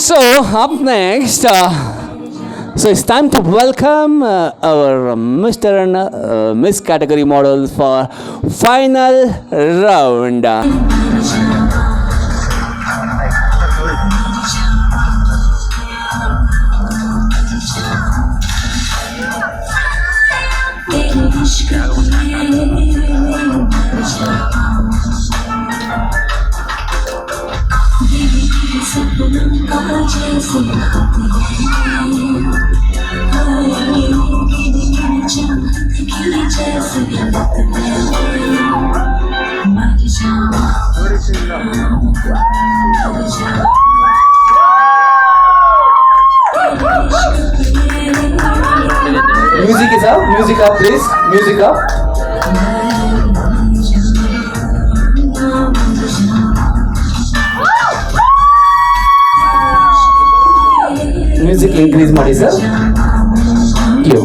So, up next, so it's time to welcome our Mr. and Miss category models for final round. Music up, please. Music up. Music increase ಮಾಡಿ sir. You.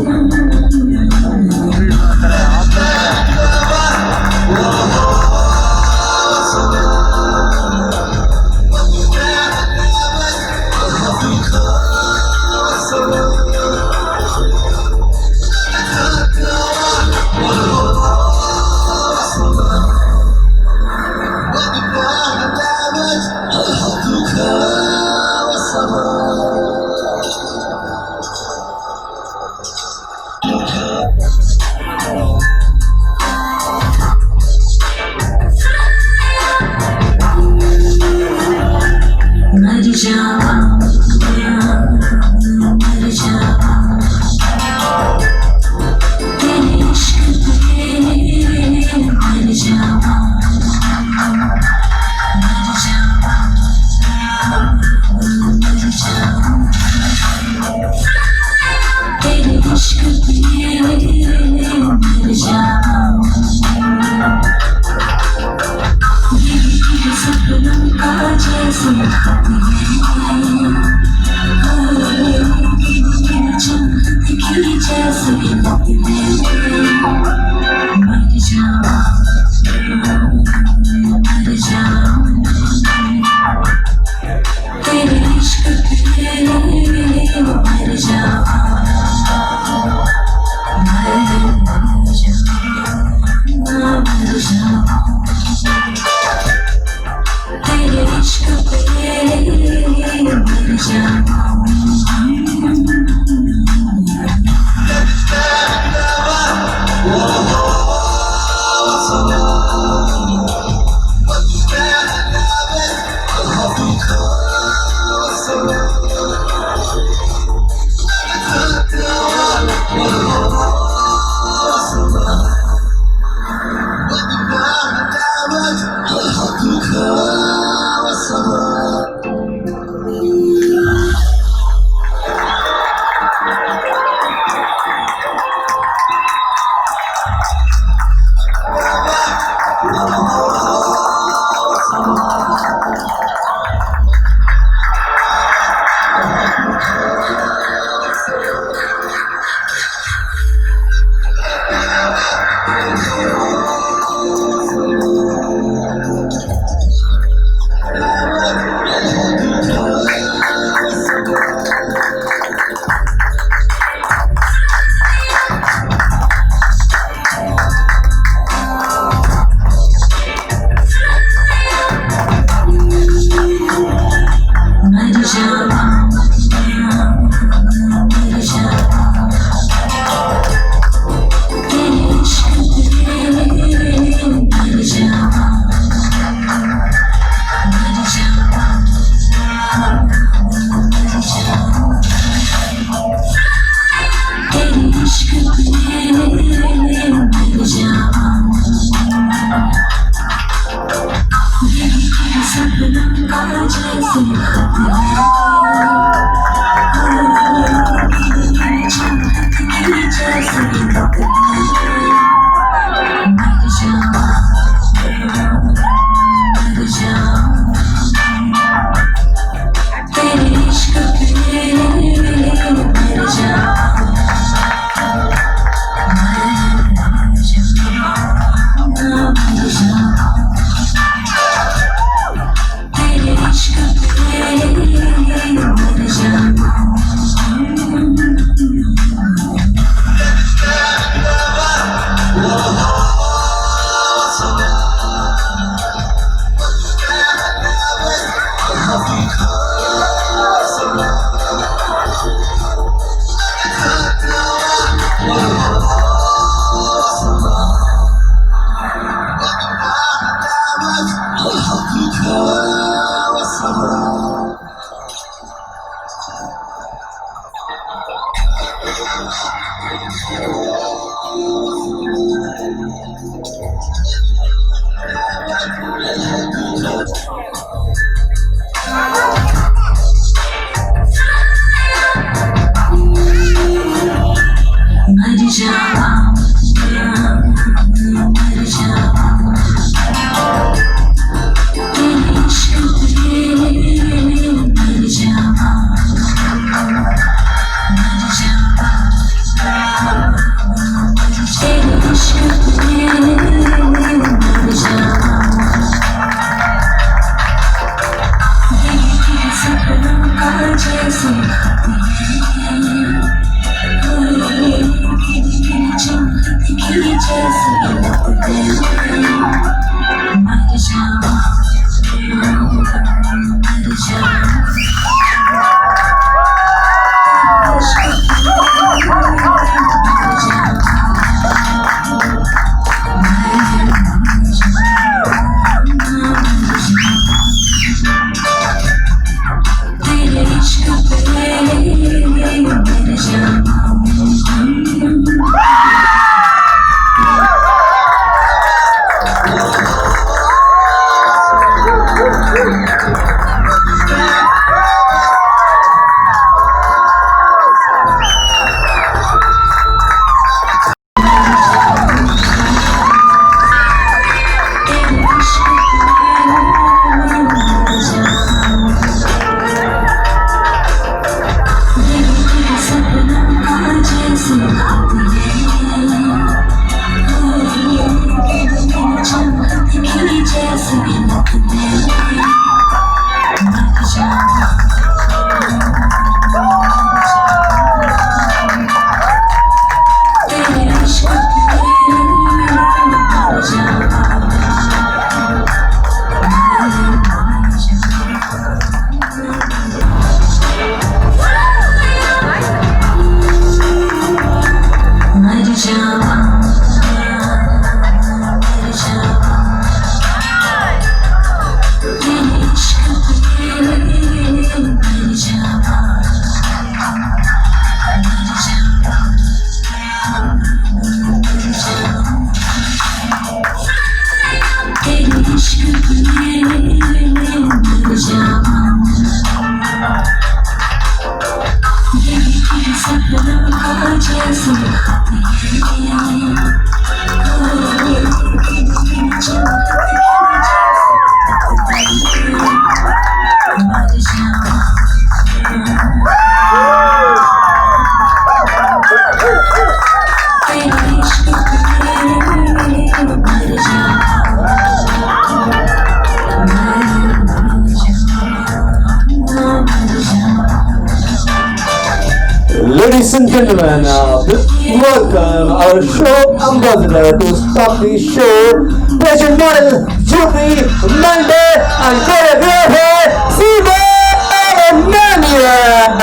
Ladies and gentlemen, please welcome our show ambassador to stop the show, pageant model Judy Monday and choreographer Simon Emmanuel.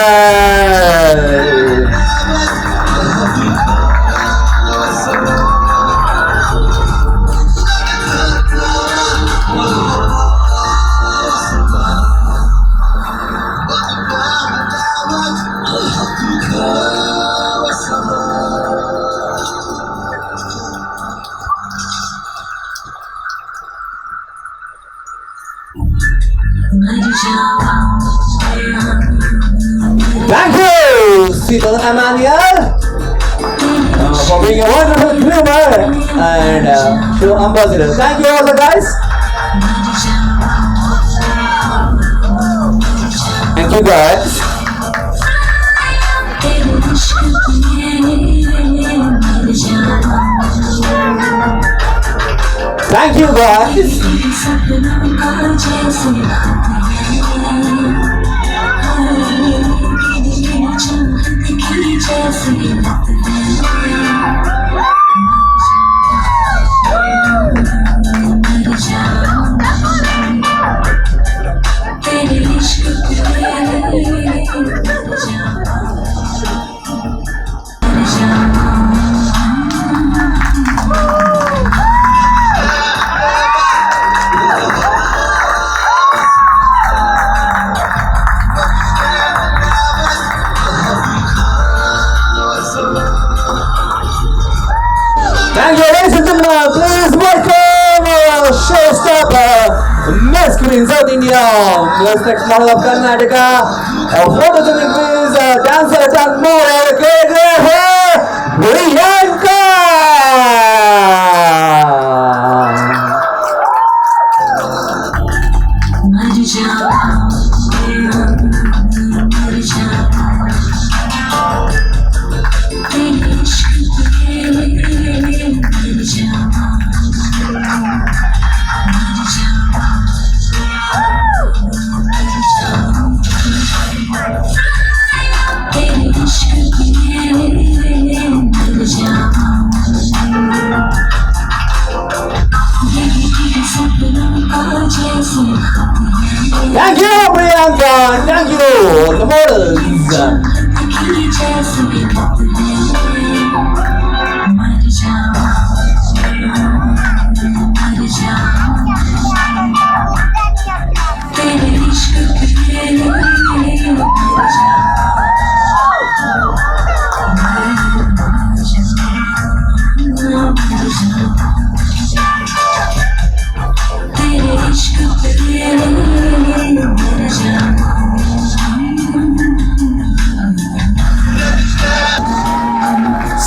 Thank you, Simon Emmanuel, for being a wonderful groomer and show ambassador. Thank you also, guys. Thank you, guys. Thank you, guys. Thank you, ladies and gentlemen. Please welcome showstopper, Miss Queen South India, Miss Next Model of Karnataka, a photogenic quiz, dancer, and more. Priyanka. Thank you, Priyanka. Thank you, the models.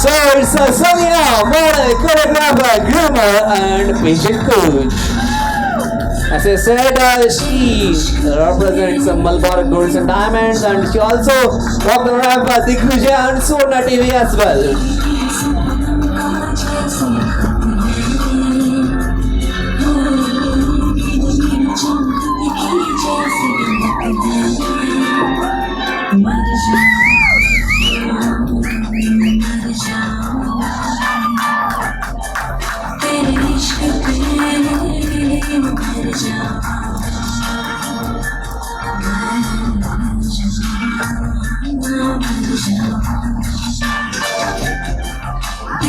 So it's Sonia, model, choreographer, groomer, and patient coach. As I said, she represents Malabar Golds and Diamonds, and she also walked around for Digvijay and Sona TV as well.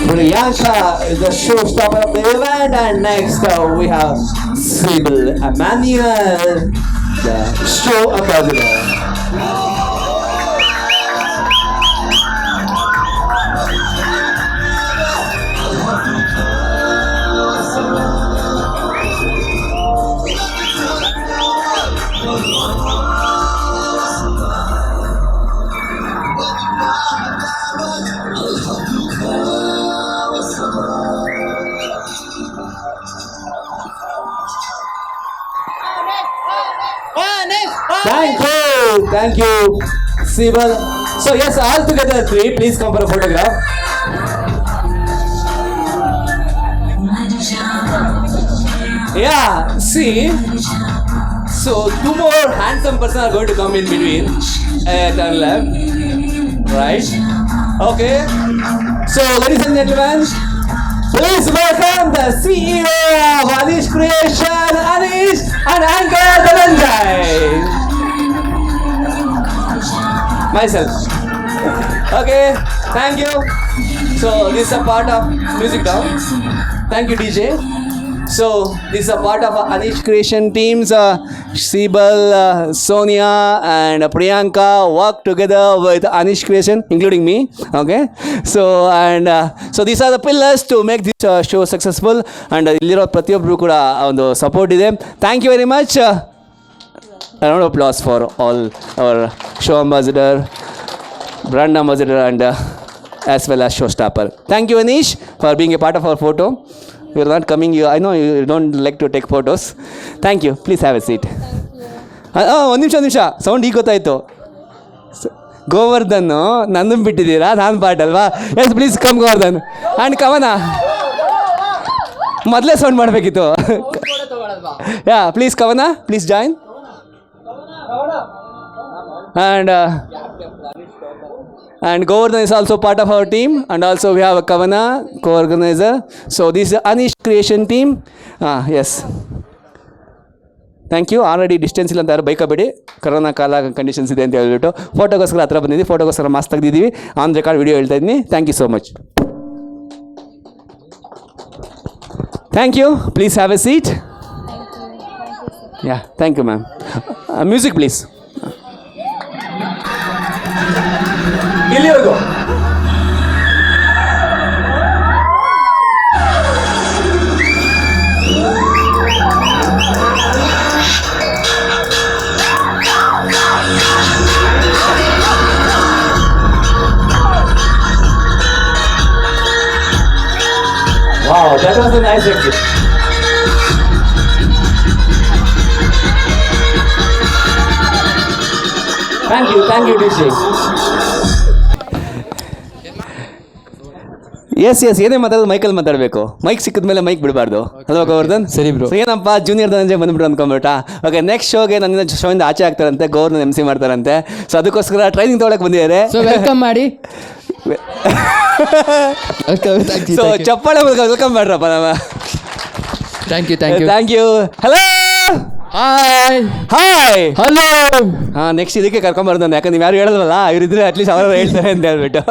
Priyanka is the showstopper of the event, and next we have Sybil Emmanuel, the show ambassador. Thank you, Sybil. So yes, all together three. Please come for a photograph. Yeah, see. So two more handsome persons are going to come in between. Turn left. Right. Okay. So ladies and gentlemen, please welcome the CEO of Anish Creation, Anish, and anchor Dhananjay. Myself. Okay, thank you. So this is a part of music down. Thank you, DJ. So this is a part of Anish Creation teams. Sybil, Sonia, and Priyanka work together with Anish Creation, including me. Okay. So these are the pillars to make this show successful. And illiro ಪ್ರತಿಯೊಬ್ಬರು ಕೂಡ ಒಂದು support ಇದೆ. Thank you very much. A round of applause for all our show ambassador, brand ambassador, and as well as showstopper. Thank you, Anish, for being a part of our photo. You're not coming. I know you don't like to take photos. Thank you. Please have a seat. ಒಂದು ನಿಮಿಷ sound ಈಗ ಗೊತ್ತಾಯಿತು. ಗೋವರ್ಧನ್ ನಂದು ಬಿಟ್ಟಿದ್ದೀರಾ, ನಾನು pot ಅಲ್ವಾ? Yes please come Govardhan and ಕವನ. ಮೊದಲೇ sound ಮಾಡಬೇಕಿತ್ತು. ಯಾ ಪ್ಲೀಸ್ ಕವನ, please join. And Govardhan is also part of our team, and also we have a Kavana, co-organizer. So this is Anish Creation team. Yes. Thank you. Already distance ಇಲ್ಲ ಅಂತ ಬೈಕಬೇಡಿ, corona ಕಾಲ conditions ಇದೆ ಅಂತ ಹೇಳ್ಬಿಟ್ಟು ಫೋಟೋಗೋಸ್ಕರ ಹತ್ರ ಬಂದಿದ್ದೀವಿ. ಫೋಟೋಗೋಸ್ಕರ ಮಾಸ್ಕ್ ತೆಗೆದಿದ್ದೀವಿ. ಆನ್ ರೆಕಾರ್ಡ್ ವಿಡಿಯೋ ಹೇಳ್ತಾ ಇದ್ದೀನಿ. Thank you so much. Thank you. Please have a seat. Yeah thank you ma'am. Music please. ಇಲ್ಲಿವರೆಗೂ Wow, that was a nice exit. Thank you, DJ. Yes ಏನೇ ಮಾತಾಡೋದು ಮೈಕಲ್ಲಿ ಮಾತಾಡಬೇಕು. ಮೈಕ್ ಸಿಕ್ಕಿದ ಮೇಲೆ mic ಬಿಡಬಾರ್ದು ಅಲ್ವಾ ಗೋವರ್ಧನ್? ಸರಿ ಬ್ರೋ. ಏನಪ್ಪ ಜೂನಿಯರ್ ಧನಂಜಯ ಬಂದ್ಬಿಟ್ರು ಅಂದ್ಕೊಂಬಿಟ್ಟ. ಓಕೆ, ನೆಕ್ಸ್ಟ್ ಶೋಗೆ ನನ್ನ ಶೋಯಿಂದ ಆಚೆ ಆಗ್ತಾರಂತೆ, ಗೌರ್ನ MC ಮಾಡ್ತಾರಂತೆ. ಸೊ ಅದಕ್ಕೋಸ್ಕರ ಟ್ರೈನಿಂಗ್ ತೊಗೊಳಕ್ಕೆ ಬಂದಿದ್ದಾರೆ. ಸೊ ವೆಲ್ಕಮ್ ಮಾಡಿ. ಸೊ ಚಪ್ಪಾಳೆ ವೆಲ್ಕಮ್ ಮಾಡ್ರಪ್ಪ ನಮ್ಮ. Thank you. Hello hi hello. Next ಇದಕ್ಕೆ ಕರ್ಕೊಂಬಾರ್ದು, ಯಾಕಂದ್ರೆ ನೀವು ಯಾರು ಹೇಳಲ್ವಲ್ಲ, ಇವರಿದ್ರೆ ಅಟ್ಲೀಸ್ಟ್ ಅವರು ಹೇಳ್ತಾರೆ ಅಂತ ಹೇಳ್ಬಿಟ್ಟು.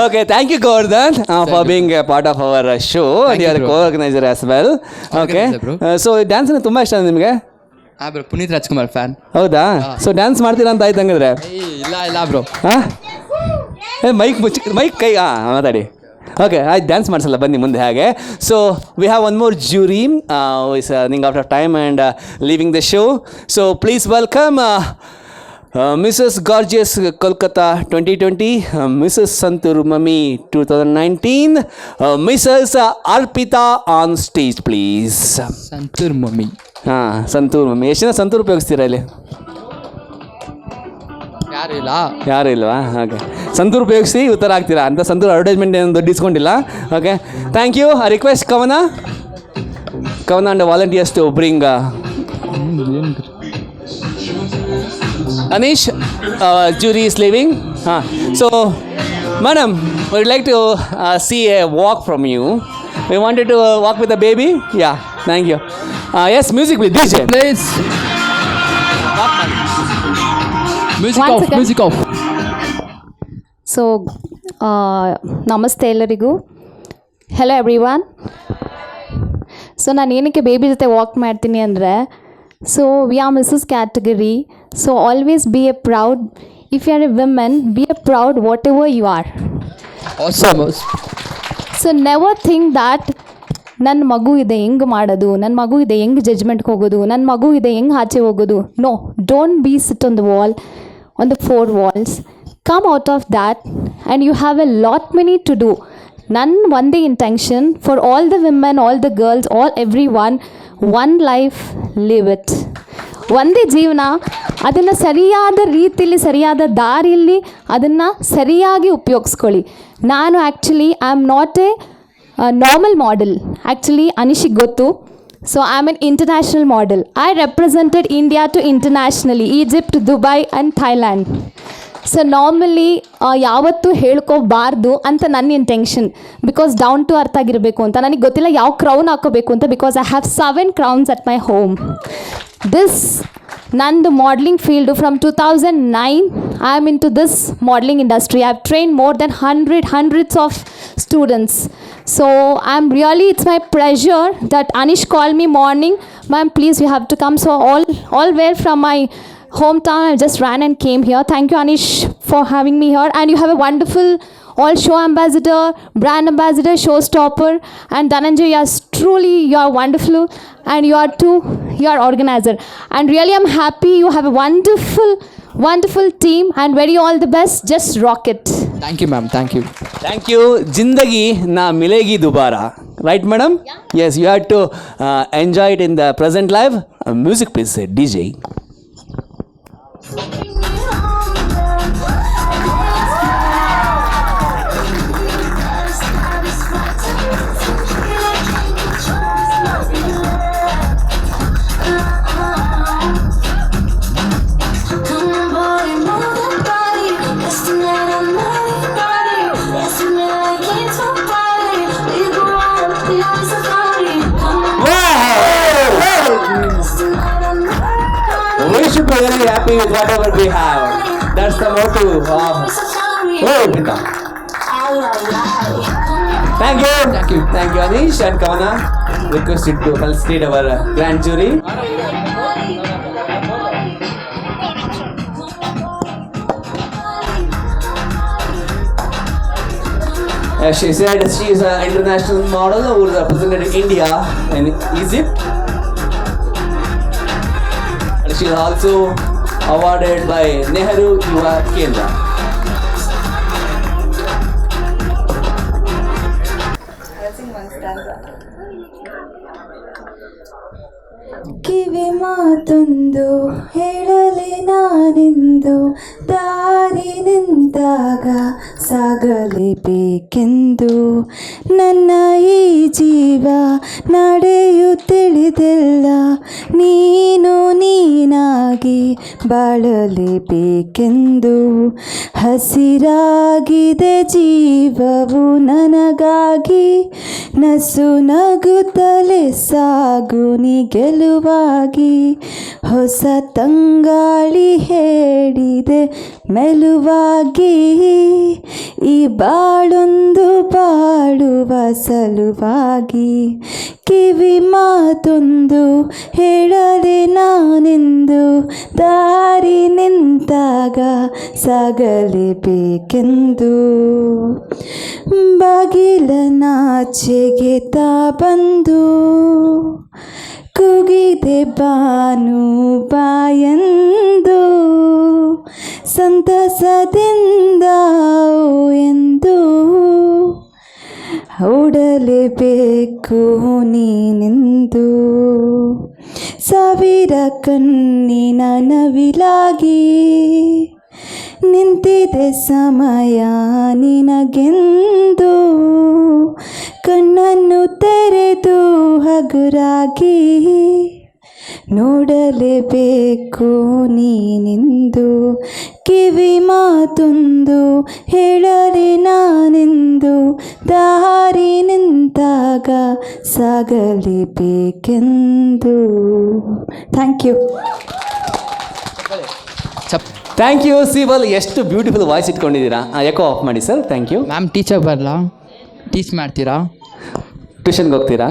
Okay, thank you Govardhan for being a part of our show and you are co-organiser as well. Okay, so dance ಅಂದ್ರೆ ತುಂಬ ಇಷ್ಟ ನಿಮಗೆ? Bro, Puneeth Rajkumar fan. ಹೌದಾ? ಸೊ ಡ್ಯಾನ್ಸ್ ಮಾಡ್ತೀರಾ ಅಂತ ಆಯ್ತು ಹಂಗಂದ್ರೆ? ಇಲ್ಲ ಬ್ರೋ. ಮೈಕ್ ಕೈ ಮಾತಾಡಿ. ಓಕೆ, ಆಯ್ತು, ಡ್ಯಾನ್ಸ್ ಮಾಡಿಸಲ್ಲ, ಬನ್ನಿ ಮುಂದೆ ಹಾಗೆ. So we have one more jury is running out of time and leaving the show. So please welcome Mrs. Gorgeous Kolkata 2020, Mrs. Santur Mummy 2019, Mrs. Arpita on stage please. Santoor mummy. Santoor mummy. ಎಷ್ಟು ಜನ ಸಂತೂರ್ ಉಪಯೋಗಿಸ್ತೀರಾ ಇಲ್ಲಿ? ಯಾರು ಇಲ್ವಾ? Okay, santoor ಉಪಯೋಗಿಸಿ ಉತ್ತರ ಆಗ್ತೀರಾ ಅಂತ. Santoor advertisement ಏನು ದೊಡ್ಡ ಇಸ್ಕೊಂಡಿಲ್ಲ. Okay, thank you. I request Kavana and volunteers to bring Anish. Jury is leaving. So, madam, we would like to see a walk from you. We wanted to walk with the baby. Yeah, thank you. Yes, music with DJ. Please. Music off. So ನಮಸ್ತೆ ಎಲ್ಲರಿಗೂ. Hello everyone. So ನಾನು ಏನಕ್ಕೆ baby ಜೊತೆ walk ಮಾಡ್ತೀನಿ ಅಂದರೆ, so we are missus category. So always be a proud. If you are a women, be a proud whatever you are. So never think that ನನ್ನ ಮಗು ಇದೆ ಹೆಂಗೆ ಮಾಡೋದು, ನನ್ನ ಮಗು ಇದೆ ಹೆಂಗೆ ಜಜ್ಮೆಂಟ್ಗೆ ಹೋಗೋದು, ನನ್ನ ಮಗು ಇದೆ ಹೆಂಗೆ ಆಚೆ ಹೋಗೋದು. No, don't be sit on the wall, on the four walls. Come out of that and you have a lot many to do. None one day intention for all the women, all the girls, all everyone, one life, live it. ಒಂದೇ ಜೀವನ, ಅದನ್ನು ಸರಿಯಾದ ರೀತಿಯಲ್ಲಿ ಸರಿಯಾದ ದಾರಿಯಲ್ಲಿ ಅದನ್ನು ಸರಿಯಾಗಿ ಉಪಯೋಗಿಸ್ಕೊಳ್ಳಿ. ನಾನು actually I am not a normal model. Actually ಅನಿಶಿಗೆ ಗೊತ್ತು. So I'm an international model. I represented India to internationally, Egypt, Dubai and Thailand. So normally ಯಾವತ್ತೂ ಹೇಳ್ಕೋಬಾರ್ದು ಅಂತ ನನ್ನ intention, because down to earth ಆಗಿರಬೇಕು ಅಂತ. ನನಗೆ ಗೊತ್ತಿಲ್ಲ ಯಾವ ಕ್ರೌನ್ ಹಾಕೋಬೇಕು ಅಂತ, because I have 7 crowns at my home. ನಂದು modelling field from 2009 I am into this modeling industry. I have trained more than hundreds of students. So I'm really, it's my pleasure that Anish called me morning, ma'am please you have to come. So all way from my hometown I just ran and came here. Thank you Anish for having me here. And you have a wonderful all show ambassador, brand ambassador, showstopper, and Dhananjay, you are wonderful, and you are organizer, and really I'm happy you have a wonderful team, and very all the best. Just rock it. Thank you ma'am. Thank you. Zindagi na milegi dobara, right madam? Yeah. Yes, you have to enjoy it in the present life. Music please, DJ. We should be very happy with whatever we have. That's the motto of... Thank you Anish and Kavana. Requested to help lead our grand jury. She said she is an international model who represented India in Egypt. She is also awarded by Nehru Yuva Kendra. ಕಿವಿ ಮಾತೊಂದು ಹೇಳಲೆ ನಾನೆಂದು ದಾರಿ ನಿಂತಾಗ ಸಾಗಲೇಬೇಕೆಂದು ನನ್ನ ಈ ಜೀವ ನಡೆಯುತ್ತಿಳಿದೆಲ್ಲ ನೀನು ನೀನಾಗಿ ಬಾಳಲೇಬೇಕೆಂದು ಹಸಿರಾಗಿದೆ ಜೀವವು ನನಗಾಗಿ ನಸು ನಗುತ್ತಲೇ ಸಾಗು ನೀ ಗೆಲುವಾಗಿ ಹೊಸ ತಂಗಾಳಿ ಹೇಳಿದೆ ಮೆಲುವಾಗಿ ಈ ಬಾಳೊಂದು ಬಾಳುವ ಸಲುವಾಗಿ ಕಿವಿ ಮಾತೊಂದು ಹೇಳದೆ ನಾನೆಂದು ದಾರಿ ನಿಂತಾಗ ಸಾಗಲೇಬೇಕೆಂದು ಬಾಗಿಲನಾಚೆಗೆ ತಾ ಬಂದು ಕೂಗಿದೆ ಬಾನು ಬಾಯಂದು ಸಂತಸದಿಂದ ಎಂದು ಓಡಲೇಬೇಕು ನೀನೆಂದು ಸಾವಿರ ಕಣ್ಣಿನ ನವಿಲಾಗಿ ನಿಂತಿದೆ ಸಮಯ ನಿನಗೆಂದು ಕಣ್ಣನ್ನು ತೆರೆದು ಹಗುರಾಗಿ ನೋಡಲೇಬೇಕು ನೀನೆಂದು ಕಿವಿ ಮಾತೊಂದು ಹೇಳರೆ ನಾನೆಂದು ದಾರಿ ನಿಂತಾಗ ಸಾಗಲೇಬೇಕೆಂದು. Thank you. Thank you Sibal. ಎಷ್ಟು ಬ್ಯೂಟಿಫುಲ್ ವಾಯ್ಸ್ ಇಟ್ಕೊಂಡಿದ್ದೀರಾ. ಯಾಕೋ ಆಫ್ ಮಾಡಿ sir. Thank you ma'am. Teacher ಬರಲಾ? ಟೀಚ್ ಮಾಡ್ತೀರಾ? ಟ್ಯೂಷನ್ಗೆ ಹೋಗ್ತೀರಾ?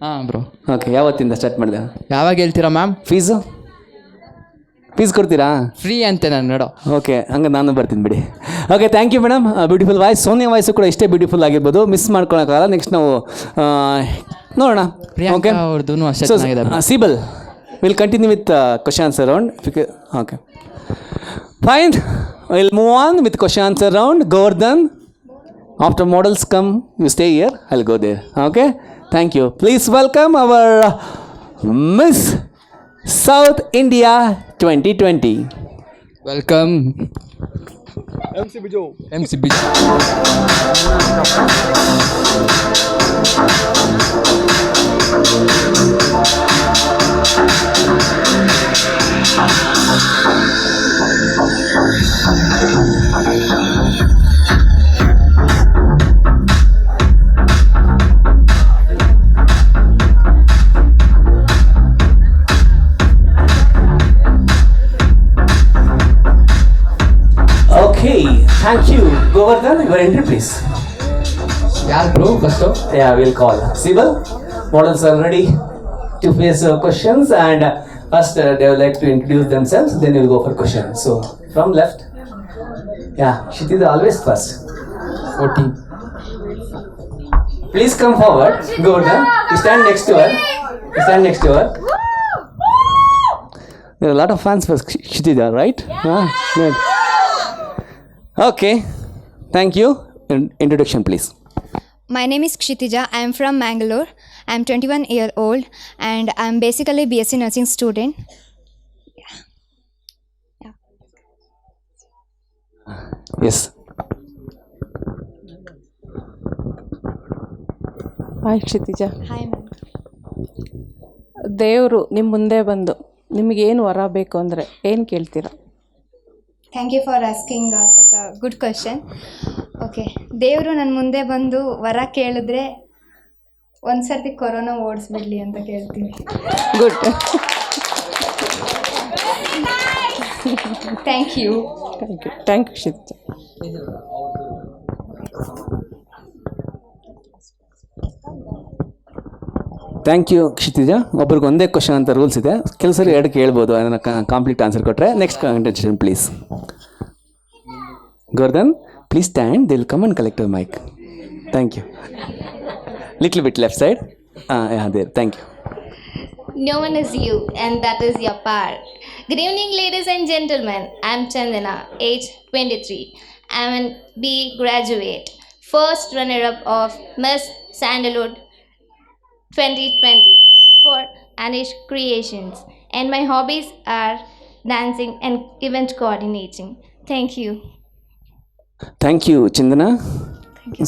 ಹಾಂ ಬ್ರೋ. ಓಕೆ. ಯಾವತ್ತಿಂದ ಸ್ಟಾರ್ಟ್ ಮಾಡಿದೆ? ಯಾವಾಗ ಹೇಳ್ತೀರಾ ಮ್ಯಾಮ್? ಫೀಸ್ ಕೊಡ್ತೀರಾ? ಫ್ರೀ ಅಂತೆ ನಾನು ನೋಡೋ. ಓಕೆ, ಹಂಗೆ ನಾನು ಬರ್ತೀನಿ ಬಿಡಿ. Okay, thank you madam. Beautiful voice. Sonia voice ಕೂಡ ಇಷ್ಟೇ ಬ್ಯೂಟಿಫುಲ್ ಆಗಿರ್ಬೋದು. ಮಿಸ್ ಮಾಡ್ಕೊಳಕ್ಕಾಗಲ್ಲ. ನೆಕ್ಸ್ಟ್ ನಾವು ನೋಡೋಣ. ಓಕೆ, ಅವ್ರದ್ದು ಅಷ್ಟೇ ಚೆನ್ನಾಗಿದೆ. Sibal will continue with question answer round. Okay, fine. Will move on with question answer round. Govardhan, after models come, you stay here. I'll go there. Okay, thank you. Please welcome our Miss South India 2020. Welcome MC Bijo. Okay, thank you. Govardhan, your entry please. ಯಾರು bro first? Yeah, we'll call. Sibal, models are ready to face questions, and first they would like to introduce themselves, then we'll go for questions. So, from left. Yeah, Kshitija always first. 14. Please come forward. Govardhan, you stand next to her. There are a lot of fans for Kshitija, right? Yeah. Good. Okay, thank you. Introduction please. My name is Kshitija. I am from Mangalore. I am 21 years old and I am basically BSc nursing student. Yeah. Yes. Hi Kshitija. Hi ma'am. ದೇವರು ನಿಮ್ಮ ಮುಂದೆ ಬಂದು ನಿಮಗೇನು ವರ ಬೇಕು ಅಂದರೆ ಏನು ಕೇಳ್ತೀರಾ? Thank you for asking such a good question. Okay. ದೇವರು ನನ್ನ ಮುಂದೆ ಬಂದು ವರ ಕೇಳಿದ್ರೆ ಒಂದ್ಸರ್ತಿ ಕೊರೋನಾ ಓಡಿಸ್ಬಿಡ್ಲಿ ಅಂತ ಕೇಳ್ತೀನಿ. Good. Thank you Kshitija. Thank you Kshitija. ಒಬ್ರಿಗೆ ಒಂದೇ ಕ್ವಶನ್ ಅಂತ ರೂಲ್ಸ್ ಇದೆ. ಕೆಲಸರು ಎರಡು ಕೇಳ್ಬೋದು, ಅದನ್ನು ಕಾಂಪ್ಲೀಟ್ ಆನ್ಸರ್ ಕೊಟ್ಟರೆ. Next contestant please. Govardhan, please stand. They will come and collect your mic. Thank you. Little bit left side. Yeah, there. Thank you. No one is you, and that is your part. Good evening, ladies and gentlemen. I'm Chandana, age 23. I'm an B graduate first runner-up of Miss Sandalwood 2020 for Anish Creations. And my hobbies are dancing and event coordinating. Thank you. Thank you, Chindana.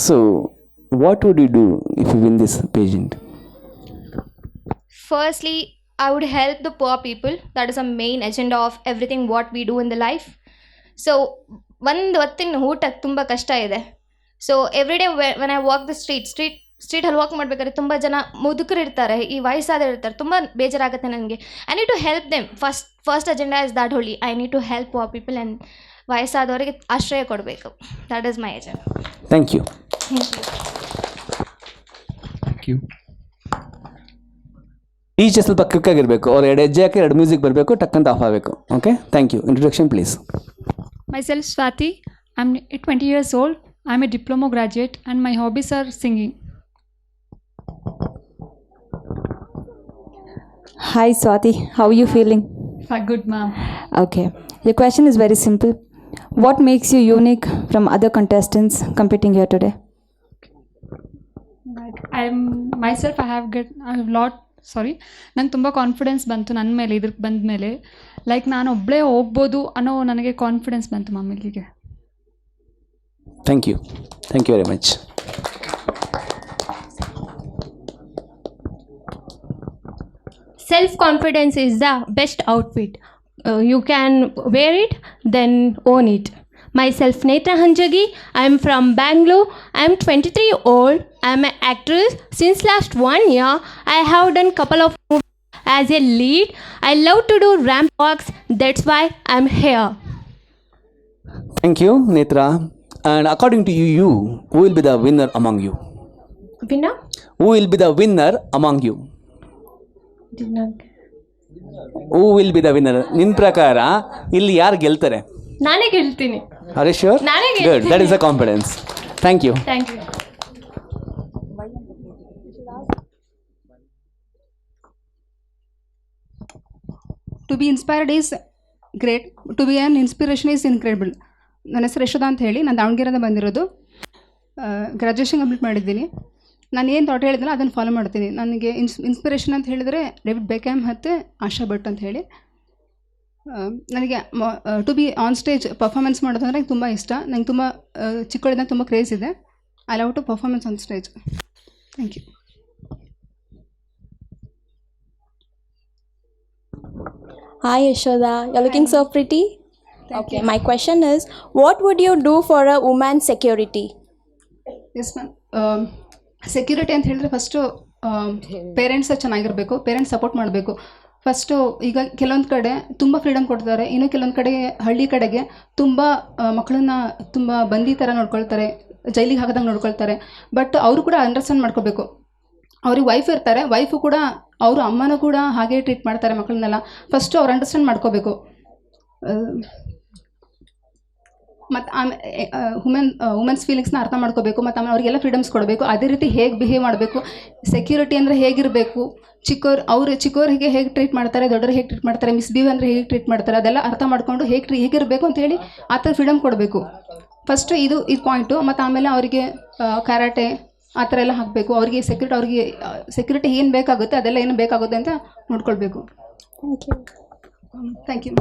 So, what would you do if you win this pageant? Firstly, I would help the poor people. That is a main agenda of everything what we do in the life. So ಒಂದು ಹೊತ್ತಿನ ಊಟಕ್ಕೆ ತುಂಬ ಕಷ್ಟ ಇದೆ. So every day when I walk the ಸ್ಟ್ರೀಟಲ್ಲಿ walk ಮಾಡಬೇಕಾದ್ರೆ ತುಂಬ ಜನ ಮುದುಕರು ಇರ್ತಾರೆ, ಈ ವಯಸ್ಸಾದವರು ಇರ್ತಾರೆ, ತುಂಬ ಬೇಜಾರಾಗುತ್ತೆ ನನಗೆ. I need to help them. First agenda is that holy. I need to help poor people and ವಯಸ್ಸಾದವರಿಗೆ ಆಶ್ರಯ ಕೊಡಬೇಕು. That is my agenda. Thank you. Thank you. Teacher ಸ್ವಲ್ಪ ಕ್ವಿಕ್ ಆಗಿರಬೇಕು, ಅವ್ರು 2 ಹೆಜ್ಜೆ ಹಾಕಿ 2 ಮ್ಯೂಸಿಕ್ ಬರಬೇಕು, ಟಕ್ಕಂತ ಆಫ್ ಆಗಬೇಕು. Okay, thank you. Introduction please. Myself Swati. I'm 20 years old. I'm a diploma graduate and my hobbies are singing. Hi Swati, how are you feeling? Good, ma'am. Okay, the question is very simple. What makes you unique from other contestants competing here today? ನಂಗೆ ತುಂಬ confidence ಬಂತು ನನ್ನ ಮೇಲೆ, ಇದ್ರಿಗೆ ಬಂದ ಮೇಲೆ. Like ನಾನು ಒಬ್ಬಳೇ ಹೋಗ್ಬೋದು ಅನ್ನೋ ನನಗೆ ಕಾನ್ಫಿಡೆನ್ಸ್ ಬಂತು ಮ್ಯಾಮ್ ಇಲ್ಲಿಗೆ. Thank you very much. Self-confidence is the best outfit. You can wear it, then own it. Myself Netra Hanjagi. I am from Bangalore. I am 23 old. I am an actress. Since last 1 year, I have done couple of movies as a lead. I love to do ramp walks. That's why I am here. Thank you, Netra. And according to you, who will be the winner among you? Winner? Who will be the winner among you? Who will be the winner? ನಿನ್ನ ಪ್ರಕಾರ ಇಲ್ಲಿ ಯಾರು ಗೆಲ್ತಾರೆ? ನಾನೇ ಗೆಲ್ತೀನಿ. Are you sure? ನಾನೇ Good. ಗೆಲ್ತೀನಿ. That is the confidence. Thank you. Thank you. To be inspired is great. To be an inspiration is incredible. ನನ್ನ ಹೆಸರು ಯಶೋಧ ಅಂತ ಹೇಳಿ, ನಾನು ದಾವಣಗೆರೆಯಿಂದ ಬಂದಿರೋದು. ಗ್ರ್ಯಾಜುಯೇಷನ್ ಕಂಪ್ಲೀಟ್ ಮಾಡಿದ್ದೀನಿ. ನಾನು ಏನು ಥಾಟ್ ಹೇಳಿದ್ನಲ್ಲ ಅದನ್ನು ಫಾಲೋ ಮಾಡ್ತೀನಿ. ನನಗೆ ಇನ್ಸ್ಪಿರೇಷನ್ ಅಂತ ಹೇಳಿದರೆ ಡೇವಿಡ್ ಬೆಕ್ಹ್ಯಾಮ್ ಮತ್ತು ಆಶಾ ಭಟ್ ಅಂತ ಹೇಳಿ. ನನಗೆ to be on stage performance ಮಾಡೋದು ಅಂದರೆ ತುಂಬ ಇಷ್ಟ. ನಂಗೆ ತುಂಬ ಚಿಕ್ಕವಳಿಂದ ತುಂಬ ಕ್ರೇಜ್ ಇದೆ. I love to performance on stage. Thank you. Hi Yashoda, you're looking so pretty. Okay, my question is, what would you do for a woman's security? Yes ma'am. Security ಅಂತ ಹೇಳಿದ್ರೆ ಫಸ್ಟು ಪೇರೆಂಟ್ಸ್ ಚೆನ್ನಾಗಿರಬೇಕು, parents support ಮಾಡಬೇಕು. First ಈಗ ಕೆಲವೊಂದು ಕಡೆ ತುಂಬ freedom ಕೊಡ್ತಾರೆ, ಇನ್ನು ಕೆಲವೊಂದು ಕಡೆ ಹಳ್ಳಿ ಕಡೆಗೆ ತುಂಬ ಮಕ್ಕಳನ್ನ ತುಂಬ ಬಂದಿ ಥರ ನೋಡ್ಕೊಳ್ತಾರೆ, ಜೈಲಿಗೆ ಹಾಕಿದಂಗೆ ನೋಡ್ಕೊಳ್ತಾರೆ. ಬಟ್ ಅವರು ಕೂಡ ಅಂಡರ್ಸ್ಟ್ಯಾಂಡ್ ಮಾಡ್ಕೋಬೇಕು. ಅವ್ರಿಗೆ ವೈಫ್ ಇರ್ತಾರೆ, ವೈಫು ಕೂಡ ಅವರು ಅಮ್ಮನೂ ಕೂಡ ಹಾಗೆ ಟ್ರೀಟ್ ಮಾಡ್ತಾರೆ ಮಕ್ಕಳನ್ನೆಲ್ಲ. ಫಸ್ಟು ಅವ್ರು ಅಂಡರ್ಸ್ಟ್ಯಾಂಡ್ ಮಾಡ್ಕೋಬೇಕು. ಮತ್ತು ವುಮೆನ್ಸ್ ಫೀಲಿಂಗ್ಸ್ನ ಅರ್ಥ ಮಾಡ್ಕೋಬೇಕು. ಮತ್ತು ಆಮೇಲೆ ಅವರಿಗೆಲ್ಲ ಫ್ರೀಡಮ್ಸ್ ಕೊಡಬೇಕು. ಅದೇ ರೀತಿ ಹೇಗೆ ಬಿಹೇವ್ ಮಾಡಬೇಕು, ಸೆಕ್ಯೂರಿಟಿ ಅಂದರೆ ಹೇಗಿರಬೇಕು, ಚಿಕ್ಕವ್ರಿಗೆ ಹೇಗೆ ಟ್ರೀಟ್ ಮಾಡ್ತಾರೆ, ದೊಡ್ಡರು ಹೇಗೆ ಟ್ರೀಟ್ ಮಾಡ್ತಾರೆ, ಮಿಸ್ಬಿಹೇವ್ ಅಂದರೆ ಹೇಗೆ ಟ್ರೀಟ್ ಮಾಡ್ತಾರೆ, ಅದೆಲ್ಲ ಅರ್ಥ ಮಾಡ್ಕೊಂಡು ಹೇಗಿರಬೇಕು ಅಂತೇಳಿ ಆ ಥರ ಫ್ರೀಡಮ್ ಕೊಡಬೇಕು. ಫಸ್ಟು ಇದು ಪಾಯಿಂಟು. ಮತ್ತು ಆಮೇಲೆ ಅವರಿಗೆ ಕ್ಯಾರಾಟೆ ಆ ಥರ ಎಲ್ಲ ಹಾಕಬೇಕು. ಅವ್ರಿಗೆ ಸೆಕ್ಯೂರಿಟಿ ಏನು ಬೇಕಾಗುತ್ತೆ ಅದೆಲ್ಲ ಏನು ಬೇಕಾಗುತ್ತೆ ಅಂತ ನೋಡ್ಕೊಳ್ಬೇಕು. Thank you.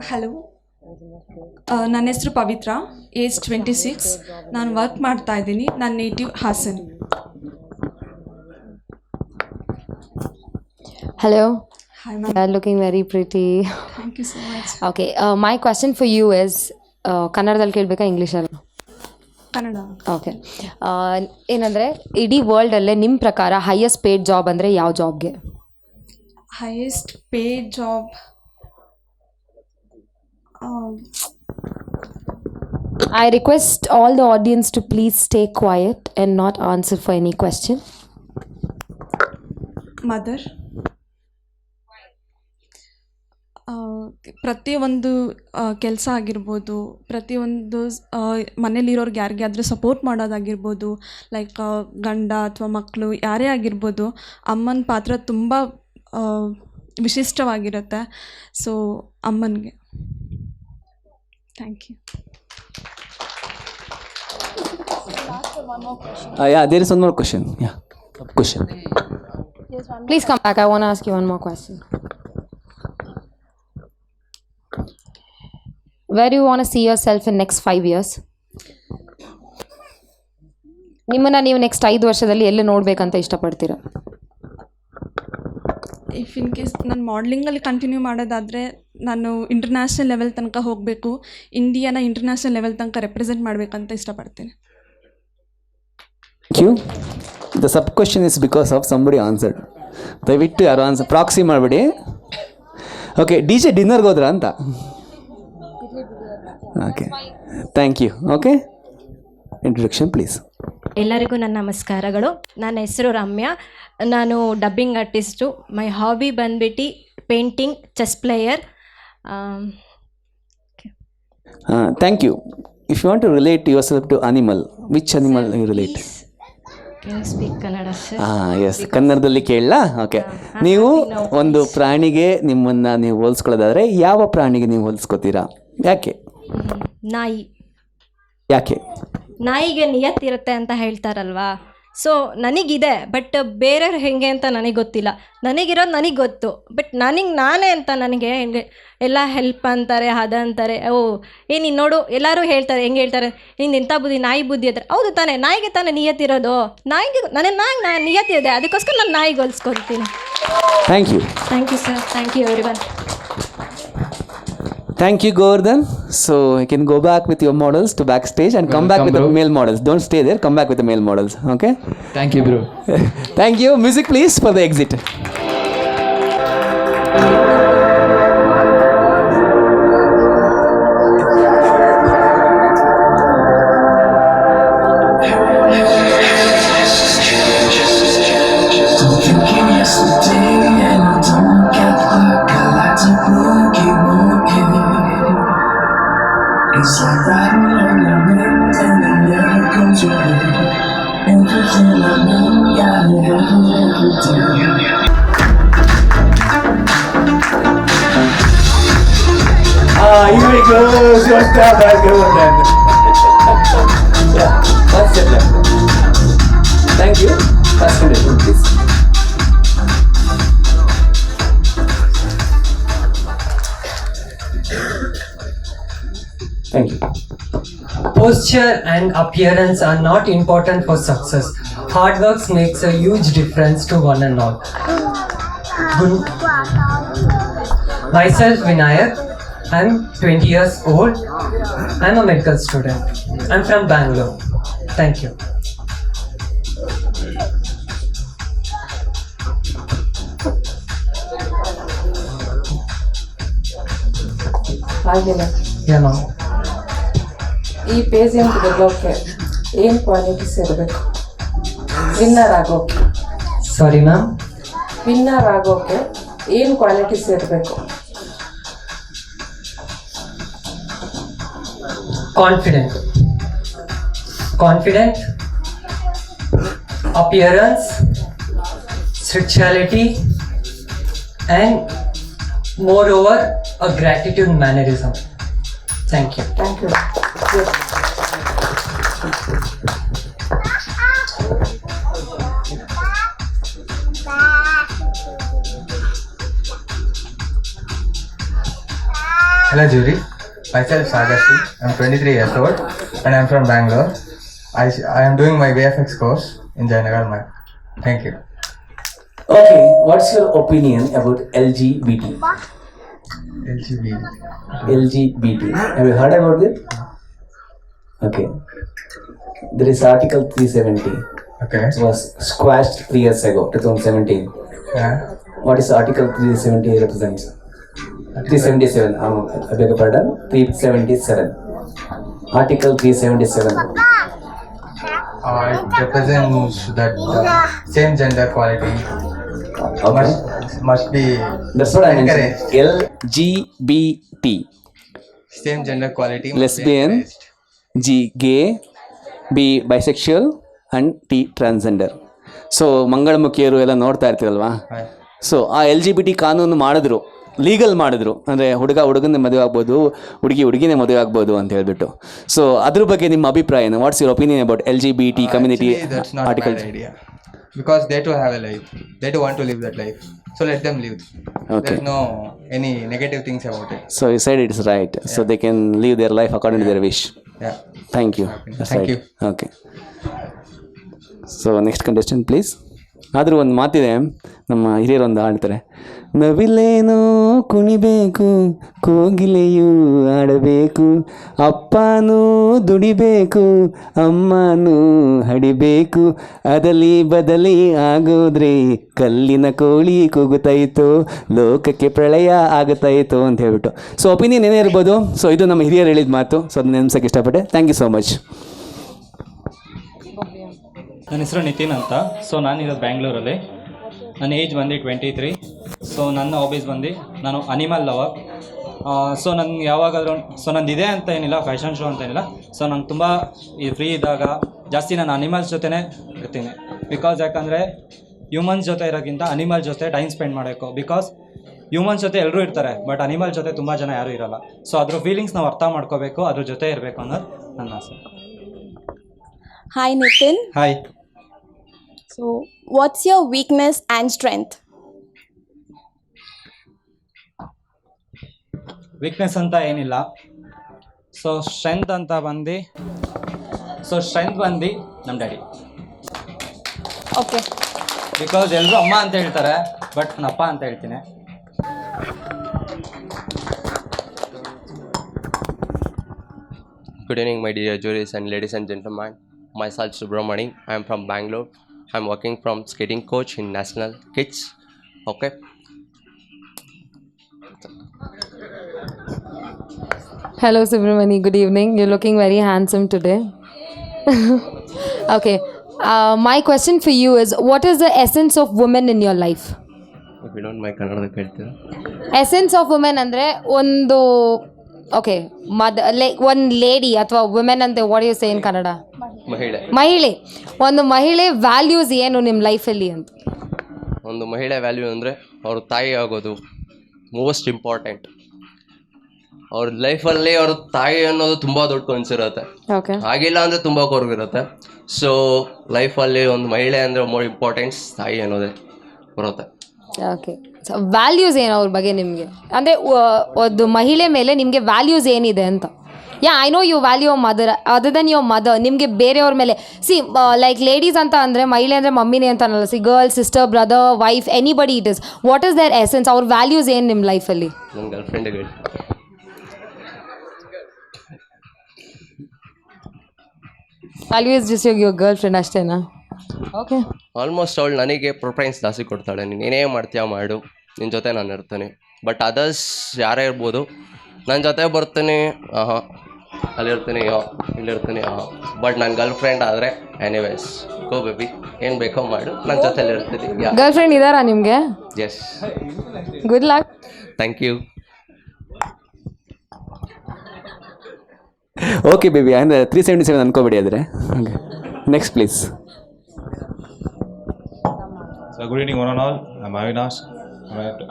ಹಲೋ, ನನ್ನ ಹೆಸರು ಪವಿತ್ರ, ಏಜ್ 26. ನಾನು ವರ್ಕ್ ಮಾಡ್ತಾ ಇದ್ದೀನಿ. ನನ್ನ native Hassan. Hello. Hi ma'am. You're looking very pretty. Thank you so much. Okay, my question for you is, ಕನ್ನಡದಲ್ಲಿ ಕೇಳಬೇಕಾ ಇಂಗ್ಲೀಷಲ್ಲಿ? ಕನ್ನಡ. ಓಕೆ. ಏನಂದರೆ ಇಡೀ ವರ್ಲ್ಡಲ್ಲೇ ನಿಮ್ಮ ಪ್ರಕಾರ ಹೈಯೆಸ್ಟ್ ಪೇಡ್ ಜಾಬ್ ಅಂದರೆ ಯಾವ ಜಾಬ್ಗೆ? Highest paid job, I request all the audience to please stay quiet and not answer for any question. Mother. ಪ್ರತಿಯೊಂದು ಕೆಲಸ ಆಗಿರ್ಬೋದು, ಪ್ರತಿಯೊಂದು ಮನೇಲಿರೋರ್ಗೆ ಯಾರಿಗಾದರೂ ಸಪೋರ್ಟ್ ಮಾಡೋದಾಗಿರ್ಬೋದು, ಲೈಕ್ ಗಂಡ ಅಥವಾ ಮಕ್ಕಳು ಯಾರೇ ಆಗಿರ್ಬೋದು, ಅಮ್ಮನ ಪಾತ್ರ ತುಂಬ ವಿಶಿಷ್ಟವಾಗಿರುತ್ತೆ. ಸೊ ಅಮ್ಮನಿಗೆ thank you. Yeah, there is one more question. Yeah, question. Please come back. I want to ask you one more question. Where do you want to see yourself in next 5 years? ನಿಮ್ಮನ್ನು ನೀವು next 5 ವರ್ಷದಲ್ಲಿ ಎಲ್ಲಿ ನೋಡಬೇಕಂತ ಇಷ್ಟಪಡ್ತೀರಾ? If in case ನಾನು ಮಾಡಲಿಂಗಲ್ಲಿ continue ಮಾಡೋದಾದರೆ ನಾನು international level ತನಕ ಹೋಗಬೇಕು, ಇಂಡಿಯಾನ ಇಂಟರ್ನ್ಯಾಷನಲ್ ಲೆವೆಲ್ ತನಕ ರೆಪ್ರೆಸೆಂಟ್ ಮಾಡಬೇಕಂತ ಇಷ್ಟಪಡ್ತೀನಿ. Thank you. The sub question is because of somebody answered. ದಯವಿಟ್ಟು ಯಾರು ಆನ್ಸರ್ ಪ್ರಾಕ್ಸಿ ಮಾಡಬೇಡಿ. ಓಕೆ, DJ ಡಿನ್ನರ್ಗೆ ಹೋದ್ರಾ ಅಂತ? Okay, thank you. Okay, introduction please. ಎಲ್ಲರಿಗೂ ನನ್ನ ನಮಸ್ಕಾರಗಳು. ನನ್ನ ಹೆಸರು ರಮ್ಯಾ. ನಾನು ಡಬ್ಬಿಂಗ್ ಆರ್ಟಿಸ್ಟು. ಮೈ ಹಾಬಿ ಬಂದ್ಬಿಟ್ಟು painting, chess player. Thank you. If you want to relate yourself to animal, which animal you relate? Can you speak Kannada, sir? Yes, ಕನ್ನಡದಲ್ಲಿ ಕೇಳಲಾ? Okay, ನೀವು ಒಂದು ಪ್ರಾಣಿಗೆ ನಿಮ್ಮನ್ನು ನೀವು ಹೋಲಿಸ್ಕೊಳ್ಳೋದಾದರೆ ಯಾವ ಪ್ರಾಣಿಗೆ ನೀವು ಹೋಲಿಸ್ಕೋತೀರಾ? ಯಾಕೆ? ನಾಯಿ. ಯಾಕೆ? ನಾಯಿಗೆ ನಿಯತ್ತಿರುತ್ತೆ ಅಂತ ಹೇಳ್ತಾರಲ್ವಾ. ಸೊ ನನಗಿದೆ, ಬಟ್ ಬೇರೆಯವ್ರು ಹೇಗೆ ಅಂತ ನನಗೆ ಗೊತ್ತಿಲ್ಲ. ನನಗಿರೋದು ನನಗೆ ಗೊತ್ತು, ಬಟ್ ನಾನೇ ಅಂತ ನನಗೆ ಹೆಂಗೆ ಎಲ್ಲ ಹೆಲ್ಪ್ ಅಂತಾರೆ, ಅದ ಅಂತಾರೆ. ನೀನು ನೋಡು, ಎಲ್ಲರೂ ಹೇಳ್ತಾರೆ, ಹೆಂಗೆ ಹೇಳ್ತಾರೆ, ನಿಂದು ಎಂಥ ಬುದ್ಧಿ, ನಾಯಿ ಬುದ್ಧಿ ಅಂತಾರೆ. ಹೌದು ತಾನೇ, ನಾಯಿಗೆ ತಾನೇ ನಿಯತ್ತಿರೋದು. ನಾಯಿಗೆ ನಾನು ನಿಯತ್ತಿದೆ, ಅದಕ್ಕೋಸ್ಕರ ನಾನು ನಾಯಿಗೆ ಹೋಲಿಸ್ಕೊಳ್ತೀನಿ. Thank you. Thank you sir. Thank you everyone. Thank you, Govardhan. So you can go back with your models to backstage and come back with the male models. Don't stay there. Come back with the male models. Okay? Thank you, bro. Thank you. Music, please, for the exit. It's like riding on the wind and it never comes away. Everything I know, yeah, every day. Here we go. Your step back, Govardhan. Yeah, one step left. Thank you. First one, please. Thank you. Posture and appearance are not important for success. Hard work makes a huge difference to one and all. Myself, Vinayak. I'm 20 years old. I'm a medical student. I'm from Bangalore. Thank you. ಹಾಗೆಲ್ಲ Yeah, ma'am. ಈ pageant ಗೆಲ್ಲೋಕ್ಕೆ ಏನು qualities ಇರಬೇಕು? Winner ಆಗೋಕ್ಕೆ. Sorry, ma'am. Winner ಆಗೋಕ್ಕೆ ಏನು qualities ಇರಬೇಕು? Confident, appearance, sexuality, and moreover a gratitude mannerism. Thank you. Thank you. Hello, jury. Myself Sagarshi. I'm 23 years old and I'm from Bangalore. I am doing my VFX course in Jayanagar. Thank you. Okay, what's your opinion about LGBT? LGBT. Have you heard about it? Okay. There is Article 370. Okay. It was squashed 3 years ago, 2017. Yeah. What is Article 370 represents? 377. I beg your pardon. 377. Article 377. It represents that same gender equality Okay. must be That's what I mentioned. encouraged. LGBT. Same gender quality must be Lesbian, encouraged. G gay, B bisexual and T transgender. So ಮಂಗಳಮುಖಿಯರು ಎಲ್ಲ ನೋಡ್ತಾ ಇರ್ತೀರಲ್ವಾ. So ಆ LGBT ಕಾನೂನು ಮಾಡಿದ್ರು, legal ಮಾಡಿದ್ರು, ಅಂದರೆ ಹುಡುಗನೇ ಮದುವೆ ಆಗ್ಬೋದು, ಹುಡುಗಿನೇ ಮದುವೆ ಆಗ್ಬೋದು ಅಂತ ಹೇಳ್ಬಿಟ್ಟು. ಸೊ ಅದ್ರ ಬಗ್ಗೆ ನಿಮ್ಮ ಅಭಿಪ್ರಾಯ ಏನು? What's your opinion about LGBT community Actually, that's not a article? bad idea. Because they too have a life. They too want to live that life. So let them live. Okay. There's no any negative things about it. So you said it's right. So they can live their life according to their wish. Yeah. Thank you. That's Thank right. you. Okay. So next contestant please. ಆದರೂ ಒಂದು ಮಾತಿದೆ, ನಮ್ಮ ಹಿರಿಯರು ಒಂದು ಹಾಡ್ತಾರೆ, ನವಿಲೇನೋ ಕುಣಿಬೇಕು, ಕೋಗಿಲೆಯೂ ಆಡಬೇಕು, ಅಪ್ಪನೂ ದುಡಿಬೇಕು, ಅಮ್ಮನೂ ಹಡಿಬೇಕು, ಅದಲಿ ಬದಲಿ ಆಗೋದ್ರೆ ಕಲ್ಲಿನ ಕೋಳಿ ಕೂಗುತ್ತಾಯಿತು, ಲೋಕಕ್ಕೆ ಪ್ರಳಯ ಆಗುತ್ತಾಯಿತು ಅಂತ ಹೇಳ್ಬಿಟ್ಟು. ಸೊ ಒಪಿನಿಯನ್ ಏನೇ ಇರ್ಬೋದು. ಸೊ ಇದು ನಮ್ಮ ಹಿರಿಯರು ಹೇಳಿದ ಮಾತು. ಸೊ ಅದನ್ನ ನೆನಸಕ್ಕೆ ಇಷ್ಟಪಟ್ಟೆ. Thank you so much. ನನ್ನ ಹೆಸರು ನಿತಿನ್ ಅಂತ. ಸೊ ನಾನಿರೋದು ಬ್ಯಾಂಗ್ಳೂರಲ್ಲಿ. ನನ್ನ ಏಜ್ ಬಂದು 23. ಸೊ ನನ್ನ ಹಾಬೀಸ್ ಬಂದು ನಾನು ಅನಿಮಲ್ ಲವರ್. ಸೊ ನನಗೆ ಯಾವಾಗಾದರೂ ನಂದು ಇದೆ ಅಂತ ಏನಿಲ್ಲ, ಫ್ಯಾಷನ್ ಶೋ ಅಂತ ಏನಿಲ್ಲ. ಸೊ ನಂಗೆ ತುಂಬ ಫ್ರೀ ಇದ್ದಾಗ ಜಾಸ್ತಿ ನಾನು ಅನಿಮಲ್ಸ್ ಜೊತೆನೇ ಇರ್ತೀನಿ. ಬಿಕಾಸ್ ಯಾಕಂದರೆ ಹ್ಯೂಮನ್ಸ್ ಜೊತೆ ಇರೋಕ್ಕಿಂತ ಅನಿಮಲ್ ಜೊತೆ ಟೈಮ್ ಸ್ಪೆಂಡ್ ಮಾಡಬೇಕು. ಬಿಕಾಸ್ ಹ್ಯೂಮನ್ಸ್ ಜೊತೆ ಎಲ್ಲರೂ ಇರ್ತಾರೆ, ಬಟ್ ಅನಿಮಲ್ ಜೊತೆ ತುಂಬ ಜನ ಯಾರೂ ಇರೋಲ್ಲ. ಸೊ ಅದ್ರ ಫೀಲಿಂಗ್ಸ್ ನಾವು ಅರ್ಥ ಮಾಡ್ಕೋಬೇಕು, ಅದ್ರ ಜೊತೆ ಇರಬೇಕು ಅನ್ನೋದು ನನ್ನ ಆಸೆ. Hi Nitin. Hi. So, what's your weakness and strength? Weakness ಅಂತ ಏನಿಲ್ಲ. ಸೊ ಸ್ಟ್ರೆಂತ್ ಅಂತ ಬಂದು ನಮ್ಮ ಡ್ಯಾಡಿ. Okay. ಬಿಕಾಸ್ ಎಲ್ಲರೂ ಅಮ್ಮ ಅಂತ ಹೇಳ್ತಾರೆ, ಬಟ್ ನಾನು ಅಪ್ಪ ಅಂತ ಹೇಳ್ತೀನಿ. Good evening, my dear juries and ladies and gentlemen. Myself Subramani. I am from Bangalore. I am working from skating coach in National Kids. Okay. Hello Subramani, good evening. You're looking very handsome today. Okay. My question for you is, what is the essence of women in your life? If you don't mind, Kannada ಕೇಳ್ತೀರಾ? Essence of women ಅಂದರೆ ಒಂದು okay ಒಂದು lady ಅಥವಾ women ಅಂತ what you say ಇನ್ ಕನ್ನಡ? ಮಹಿಳೆ. ಒಂದು ಮಹಿಳೆ values ಏನು ನಿಮ್ಮ ಲೈಫಲ್ಲಿ ಅಂತ? ಒಂದು ಮಹಿಳೆ ವ್ಯಾಲ್ಯೂ ಅಂದರೆ ಅವ್ರ ತಾಯಿ ಆಗೋದು ಮೋಸ್ಟ್ ಇಂಪಾರ್ಟೆಂಟ್. ಅವ್ರ ಲೈಫಲ್ಲಿ ಅವ್ರ ತಾಯಿ ಅನ್ನೋದು ತುಂಬ ದೊಡ್ಡ ಕನಸಿರುತ್ತೆ. ಓಕೆ. ಆಗಿಲ್ಲ ಅಂದರೆ ತುಂಬ ಕೊರಗಿರುತ್ತೆ. ಸೊ ಲೈಫಲ್ಲಿ ಒಂದು ಮಹಿಳೆ ಅಂದರೆ ಮೋರ್ ಇಂಪಾರ್ಟೆನ್ಸ್ ತಾಯಿ ಅನ್ನೋದೇ ಬರುತ್ತೆ. ಓಕೆ. ಸೊ ವ್ಯಾಲ್ಯೂಸ್ ಏನು ಅವ್ರ ಬಗ್ಗೆ ನಿಮಗೆ? ಅಂದರೆ ಒಂದು ಮಹಿಳೆ ಮೇಲೆ ನಿಮಗೆ ವ್ಯಾಲ್ಯೂಸ್ ಏನಿದೆ ಅಂತ? Yeah, I know you value your mother, other than your mother. ನಿಮಗೆ ಬೇರೆಯವ್ರ ಮೇಲೆ ಲೈಕ್ ಲೇಡೀಸ್ ಅಂತ ಅಂದರೆ ಮಹಿಳೆ ಅಂದರೆ ಮಮ್ಮಿನೇ ಅಂತ ಅನ್ನಲ್ಲ. Girl, sister, brother, wife, anybody it is. What is there essence? ಅವ್ರ ವ್ಯಾಲ್ಯೂಸ್ ಏನು ನಿಮ್ಮ ಲೈಫಲ್ಲಿ? ನನ್ನ ಗರ್ಲ್ಫ್ರೆಂಡಿಗೆ ಹೇಳಿ. Value is just your girlfriend ಅಷ್ಟೇನಾ? ಓಕೆ. ಆಲ್ಮೋಸ್ಟ್ ಅವಳು ನನಗೆ ಪ್ರಿಫರೆನ್ಸ್ ಜಾಸ್ತಿ ಕೊಡ್ತಾಳೆ. ನೀನು ಏನೇ ಮಾಡ್ತೀಯ ಮಾಡು, ನಿನ್ನ ಜೊತೆ ನಾನು ಇರ್ತೀನಿ. ಬಟ್ ಅದರ್ಸ್ ಯಾರೇ ಇರ್ಬೋದು, ನನ್ನ ಜೊತೆ ಬರ್ತೀನಿ, ಅಲ್ಲಿರ್ತೀನಿ, ಇಲ್ಲಿರ್ತೀನಿ, ಬಟ್ ನನ್ನ ಗರ್ಲ್ ಫ್ರೆಂಡ್ ಆದರೆ ಎನಿವೇಸ್ ಗೋ ಬೇಬಿ, ಏನು ಬೇಕೋ ಮಾಡು, ನನ್ನ ಜೊತೆಲಿ ಇರ್ತೀನಿ. ಗರ್ಲ್ ಫ್ರೆಂಡ್ ಇದ್ದಾರಾ ನಿಮಗೆ? Yes. Good luck. Thank you. Okay baby, ಅಂದರೆ 377 ಅನ್ಕೋಬೇಡಿ ಆದರೆ. Okay, next please. So good evening one and all. I'm Avinash.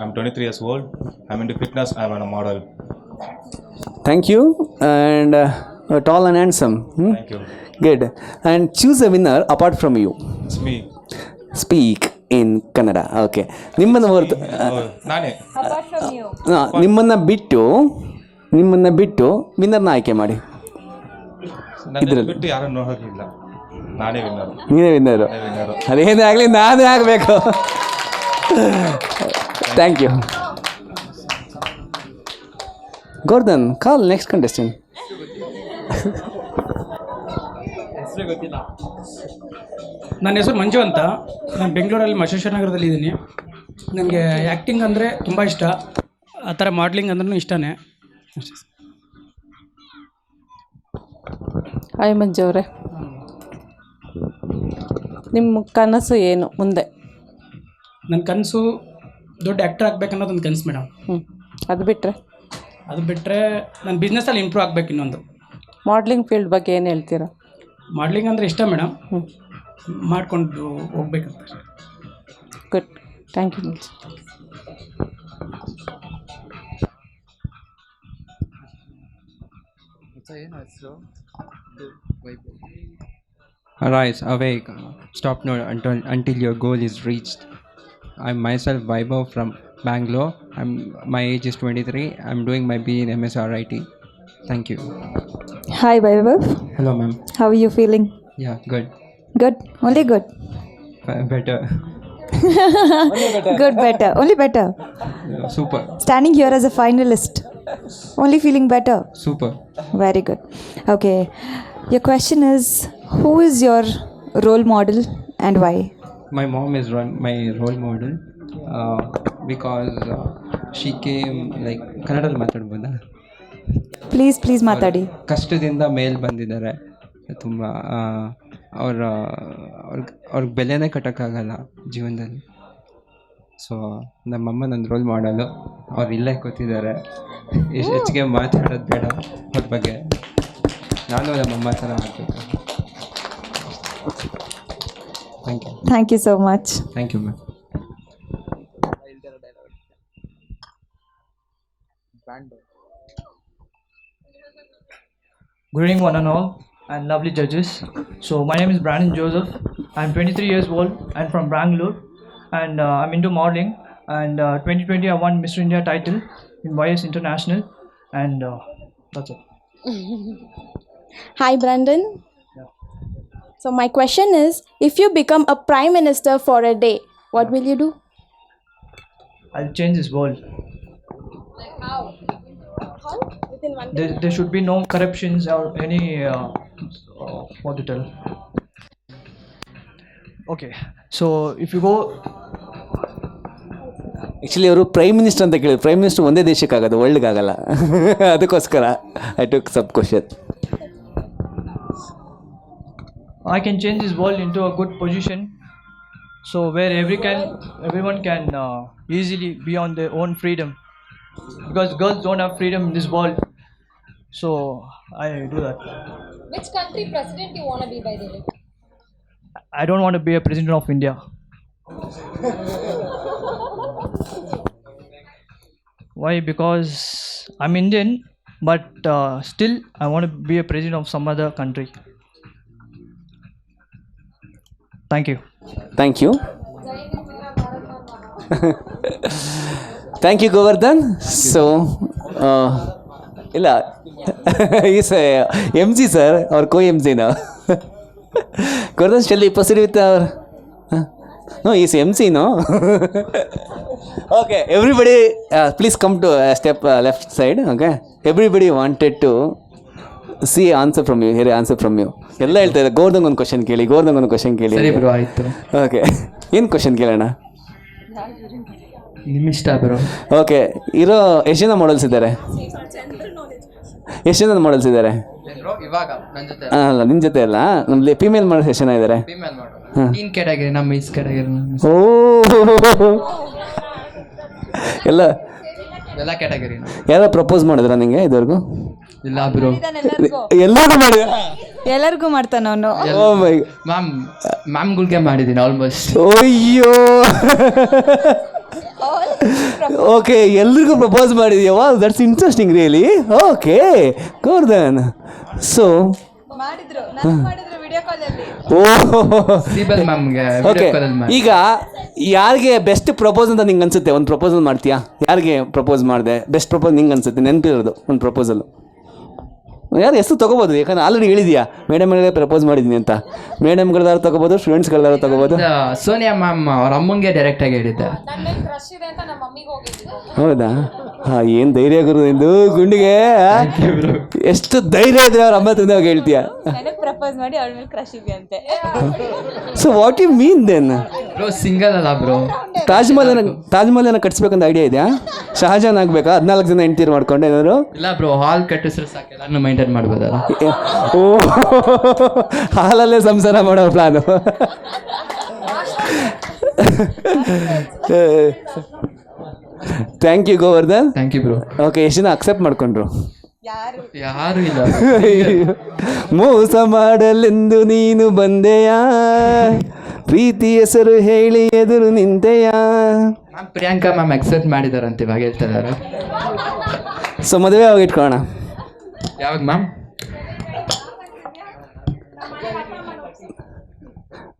I'm 23 years old. I'm into fitness. I'm a model. Thank you. And tall and handsome. Thank you. Good. And choose a winner apart from you. It's me. Speak in Kannada. Okay. ನಿಮ್ಮನ್ನು ಹೊರತು ನಾನೇ. ನಿಮ್ಮನ್ನು ಬಿಟ್ಟು ವಿನ್ನರ್ನ ಆಯ್ಕೆ ಮಾಡಿ. ನನ್ನ ಬಿಟ್ಟು ಯಾರನ್ನು ನೋಡೋಕ್ಕಿಲ್ಲ. ನಾನೇ ವಿನ್ನರು. ನೀನೇ ವಿನ್ನರು. ಅದೇನೇ ಆಗಲಿ ನಾನೇ ಆಗಬೇಕು. Thank you. Gordhan, call next contestant. ನನ್ನ ಹೆಸರು ಮಂಜು ಅಂತ. ನಾನು ಬೆಂಗಳೂರಲ್ಲಿ ಮಶೇಶ್ವರ ನಗರದಲ್ಲಿ ಇದ್ದೀನಿ. ನನಗೆ ಆ್ಯಕ್ಟಿಂಗ್ ಅಂದರೆ ತುಂಬ ಇಷ್ಟ. ಆ ಥರ ಮಾಡ್ಲಿಂಗ್ ಅಂದ್ರೂ ಇಷ್ಟನೇ. ಹಾಯ್ ಮಂಜು ಅವರೇ, ನಿಮ್ಮ ಕನಸು ಏನು ಮುಂದೆ? ನನ್ನ ಕನಸು ದೊಡ್ಡ ಆ್ಯಕ್ಟರ್ ಆಗ್ಬೇಕು ಅನ್ನೋದು ಒಂದು ಕನಸು ಮೇಡಮ್. ಅದು ಬಿಟ್ಟರೆ ಅದು ಬಿಟ್ಟರೆ ನನ್ನ ಬಿಸ್ನೆಸ್ಸಲ್ಲಿ ಇಂಪ್ರೂವ್ ಆಗಬೇಕು ಇನ್ನೊಂದು. ಮಾಡ್ಲಿಂಗ್ ಫೀಲ್ಡ್ ಬಗ್ಗೆ ಏನು ಹೇಳ್ತೀರಾ? ಮಾಡ್ಲಿಂಗ್ ಅಂದರೆ ಇಷ್ಟ ಮೇಡಮ್, ಮಾಡಿಕೊಂಡು ಹೋಗ್ಬೇಕಂತ. Good, thank you. Arise, awake, stop not until your goal is reached. I'm myself Vaibhav from Bangalore. My age is 23. I'm doing my BA in MSRIT. Thank you. Hi, Vaibhav. Hello, ma'am. How are you feeling? Yeah, good. Good, only good. Better. Good, better, only better. Super. Standing here as a finalist, only feeling better. Super. Very good. Okay, your question is, who is your role model and why? My mom is my role model because she came like ಕನ್ನಡದಲ್ಲಿ ಮಾತಾಡ್ಬೋದಾ? Please ಮಾತಾಡಿ. ಕಷ್ಟದಿಂದ ಮೇಲೆ ಬಂದಿದ್ದಾರೆ ತುಂಬ. ಅವ್ರಿಗೆ ಬೆಲೆನೇ ಕಟ್ಟೋಕ್ಕಾಗಲ್ಲ ಜೀವನದಲ್ಲಿ. So ನಮ್ಮಮ್ಮ ನನ್ನ ರೋಲ್ ಮಾಡಲು. ಅವ್ರು ಇಲ್ಲೇ ಕೂತಿದ್ದಾರೆ. ಹೆಚ್ಚಿಗೆ ಮಾತಾಡೋದು ಬೇಡ ಅವ್ರ ಬಗ್ಗೆ. ನಾನು ನಮ್ಮಮ್ಮ ಥರ ಆಗಬೇಕು. Thank you. Thank you so much. Thank you ma'am. Good evening, one and all, and lovely judges. So my name is Brandon Joseph. I'm 23 years old. I'm from Bangalore, and I'm into modeling. And 2020, I won Mr. India title in YS International, and that's it. Hi, Brandon. So my question is, if you become a prime minister for a day, what will you do? I'll change this world. Like how? Within one day? There should be no corruptions or any what to tell. Okay, so if you go. Actually ಅವರು prime minister ಅಂತ ಕೇಳಿದ್ರು. Prime minister ಒಂದೇ ದೇಶಕ್ಕಾಗೋದು, ವರ್ಲ್ಡ್ಗಾಗಲ್ಲ. ಅದಕ್ಕೋಸ್ಕರ I took sub question. I can change this world into a good position, so where everyone can easily be on their own freedom, because girls don't have freedom in this world. So I do that. Which country president you want to be, by the way? I don't want to be a president of India. Why? Because I'm Indian, but still I want to be a president of some other country. Thank you. Thank you. Thank you, Govardhan. So, ಇಲ್ಲ is M G sir, ಅವ್ರ ಕೋ M Jina. Govardhan still proceed with our... No, he's MC, no? Okay, everybody, please come to step left side, okay? Everybody wanted to see answer from you, hear answer from you. ಎಲ್ಲ ಹೇಳ್ತಾ ಇದ್ದಾರೆ, ಗೋರ್ದಂಗೆ ಒಂದು question ಕೇಳಿ, ಗೋರ್ದಂಗೆ ಒಂದು question ಕೇಳಿ. ಸರಿ bro, ಆಯಿತು. Okay, ಏನು ಕ್ವಶನ್ ಕೇಳೋಣ? ನಿಮ್ಮಿಷ್ಟ ಬ್ರೋ. ಓಕೆ, ಇರೋ ಎಷ್ಟು ಜನ ಮಾಡಲ್ಸ್ ಇದ್ದಾರೆ? ಎಷ್ಟು ಜನ ಮಾಡಲ್ಸ್ ಇದ್ದಾರೆ? ಅಲ್ಲ, ನಿನ್ನ ಜೊತೆ ಅಲ್ಲ, ನಮ್ಮಲ್ಲಿ ಫೀಮೇಲ್ ಮಾಡಲ್ಸ್ ಎಷ್ಟು ಜನ ಇದ್ದಾರೆ? ನೀನ್ ಕೆಟಗರಿ, ನಮ್ಮ ಮಿಸ್ ಕೆಟಗರಿ. ಓ, ಎಲ್ಲ ಕೆಟಗರಿ. ಯಾರೋ ಪ್ರಪೋಸ್ ಮಾಡಿದ್ರ ನಿಂಗೆ ಇದುವರೆಗೂ? ಇಲ್ಲ ಬ್ರೋ. ಎಲ್ಲರಿಗೂ ಮಾಡಿದ? ಎಲ್ಲರಿಗೂ ಮಾಡ್ತಾನ ಅವನು. ಮ್ಯಾಮ್ಗಳಿಗೆ ಮಾಡಿದ್ದೀನಿ ಆಲ್ಮೋಸ್ಟ್. ಅಯ್ಯೋ, ಓಕೆ, ಎಲ್ರಿಗೂ ಪ್ರಪೋಸ್ ಮಾಡಿದ್ಯಾ? Wow, that's interesting really. Okay, Gordhan. So okay, ಈಗ ಯಾರಿಗೆ ಬೆಸ್ಟ್ ಪ್ರಪೋಸ್ ಅಂತ ನಿಂಗೆ ಅನ್ಸುತ್ತೆ? ಒಂದು ಪ್ರಪೋಸಲ್ ಮಾಡ್ತೀಯಾ? ಯಾರಿಗೆ ಪ್ರಪೋಸ್ ಮಾಡಿದೆ ಬೆಸ್ಟ್ ಪ್ರಪೋಸ್ ನಿಂಗೆ ಅನ್ಸುತ್ತೆ? ನೆನಪಿರೋದು ಒಂದು ಪ್ರಪೋಸಲ್ ಯಾರು ಹೆಸರು ತೊಗೋಬೋದು, ಯಾಕಂದ್ರೆ ಆಲ್ರೆಡಿ ಹೇಳಿದ್ಯಾ ಮೇಡಮ್ಗಳಿಗೆ ಪ್ರಪೋಸ್ ಮಾಡಿದ್ದೀನಿ ಅಂತ. ಮೇಡಮ್ಗಳದಾರು ತೊಗೋಬೋದು, ಸ್ಟೂಡೆಂಟ್ಸ್ಗಳದಾರು ತೊಗೋಬೋದು. ಸೋನಿಯಾ ಮ್ಯಾಮ್ ಅವ್ರ ಅಮ್ಮಂಗೆ ಡೈರೆಕ್ಟಾಗಿ ಹೇಳಿದ್ದೆ. ಹೌದಾ? ಹಾಂ, ಏನು ಧೈರ್ಯ ಗುರು ನಿಂದು ಗುಂಡಿಗೆ. ಎಷ್ಟು ಧೈರ್ಯ ಇದ್ರೆ ಅವ್ರ ಅಮ್ಮ ತಂದಾಗ ಹೇಳ್ತೀಯ ಪ್ರಪೋಸ್ ಮಾಡಿ ಅವಳ ಮೇಲೆ ಕ್ರಶ್ ಇದೆ ಅಂತೆ. So what you mean then? Bro single ಅಲ್ಲ ಬ್ರೋ. ತಾಜ್ ಮಹಲ್ ಕಟ್ಸ್ಬೇಕಂತ ಐಡಿಯಾ ಇದೆಯಾ? ಶಹಜಾನ್ ಆಗ್ಬೇಕಾ? 14 ಜನ ಹೆಂಡ್ತೀರು ಮಾಡ್ಕೊಂಡು ಏನಾದ್ರು? ಇಲ್ಲ ಬ್ರೋ, ಹಾಲ್ ಕಟ್ಟಿಸ್ರೆ ಸಾಕು, ಎಲ್ಲಾನು ಮೈಂಟೈನ್ ಮಾಡ್ಬೋದಲ್ಲ. ಓ, ಹಾಲಲ್ಲೇ ಸಂಸಾರ ಮಾಡೋ plan. Thank you Govardhan. Thank you bro. Okay, ಎಷ್ಟು ಜನ ಅಕ್ಸೆಪ್ಟ್ ಮಾಡ್ಕೊಂಡ್ರು? ಯಾರು ಇಲ್ಲ. ಮೋಸ ಮಾಡಲೆಂದು ನೀನು ಬಂದೆಯಾ, ಪ್ರೀತಿ ಹೆಸರು ಹೇಳಿ ಎದುರು ನಿಂತೆಯಾ. ಮ್ಯಾಮ್ ಪ್ರಿಯಾಂಕಾ ಮ್ಯಾಮ್ ಅಕ್ಸೆಪ್ಟ್ ಮಾಡಿದಾರಂತೆ ಇವಾಗ ಹೇಳ್ತಾ ಇದ್ದಾರೆ. ಸೊ ಮದುವೆ ಯಾವಾಗ ಇಟ್ಕೊಳ್ಳೋಣ? ಯಾವಾಗ ಮ್ಯಾಮ್?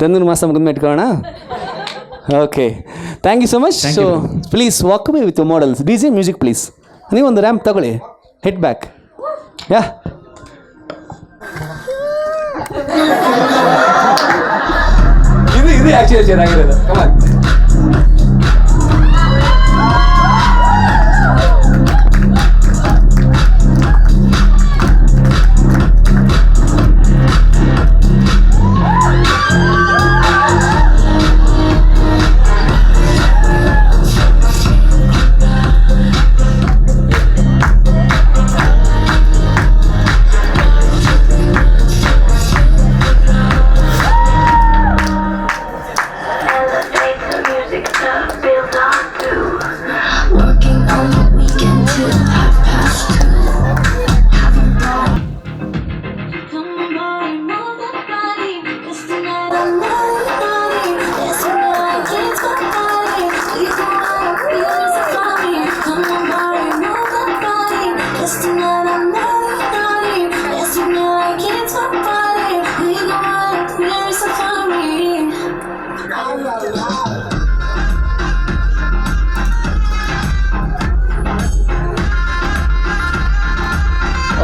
ಧನುರ್ ಮಾಸ ಮುಗಿದ್ಮೇಲೆ ಇಟ್ಕೊಳ್ಳೋಣ. Okay, thank you so much. So please walk away with models. D J music please. ನೀವೊಂದು ರ್ಯಾಂಪ್ ತಗೊಳ್ಳಿ, ಹಿಟ್ ಬ್ಯಾಕ್. ಯಾ, ಇದು ಆಕ್ಚುಲಿ ಚೆನ್ನಾಗಿರೋದು. Come on.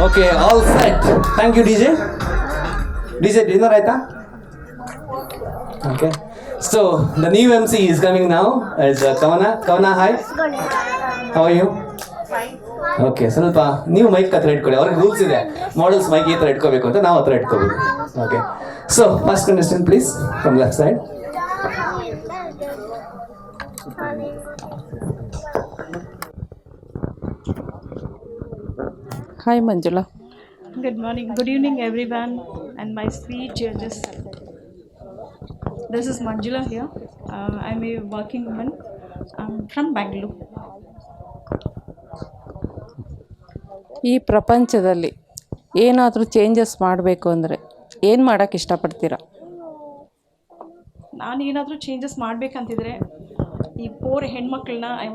Okay, all set. Thank you D J. Dinner ಆಯ್ತಾ? Okay, so the new MC is coming now as Kavana. Kavana, hi. How are you? Okay, ಸ್ವಲ್ಪ ನೀವು mic ಹತ್ರ ಇಟ್ಕೊಳ್ಳಿ. ಅವ್ರಿಗೆ rules ಇದೆ, models mic ಈ ಥರ ಇಟ್ಕೋಬೇಕು ಅಂತ, ನಾವು ಹತ್ರ ಇಟ್ಕೋಬೇಕು. Okay, so first contestant please from left side. Hi Manjula. Good morning, good evening everyone and my sweet judges. This is Manjula here. I'm a working woman. I'm from Bangalore. ಈ ಪ್ರಪಂಚದಲ್ಲಿ ಏನಾದರೂ ಚೇಂಜಸ್ ಮಾಡಬೇಕು ಅಂದರೆ ಏನು ಮಾಡೋಕ್ಕೆ ಇಷ್ಟಪಡ್ತೀರಾ? ನಾನು ಏನಾದರೂ ಚೇಂಜಸ್ ಮಾಡಬೇಕಂತಿದ್ರೆ ಈ ಪೋರ್ ಹೆಣ್ಮಕ್ಳನ್ನ I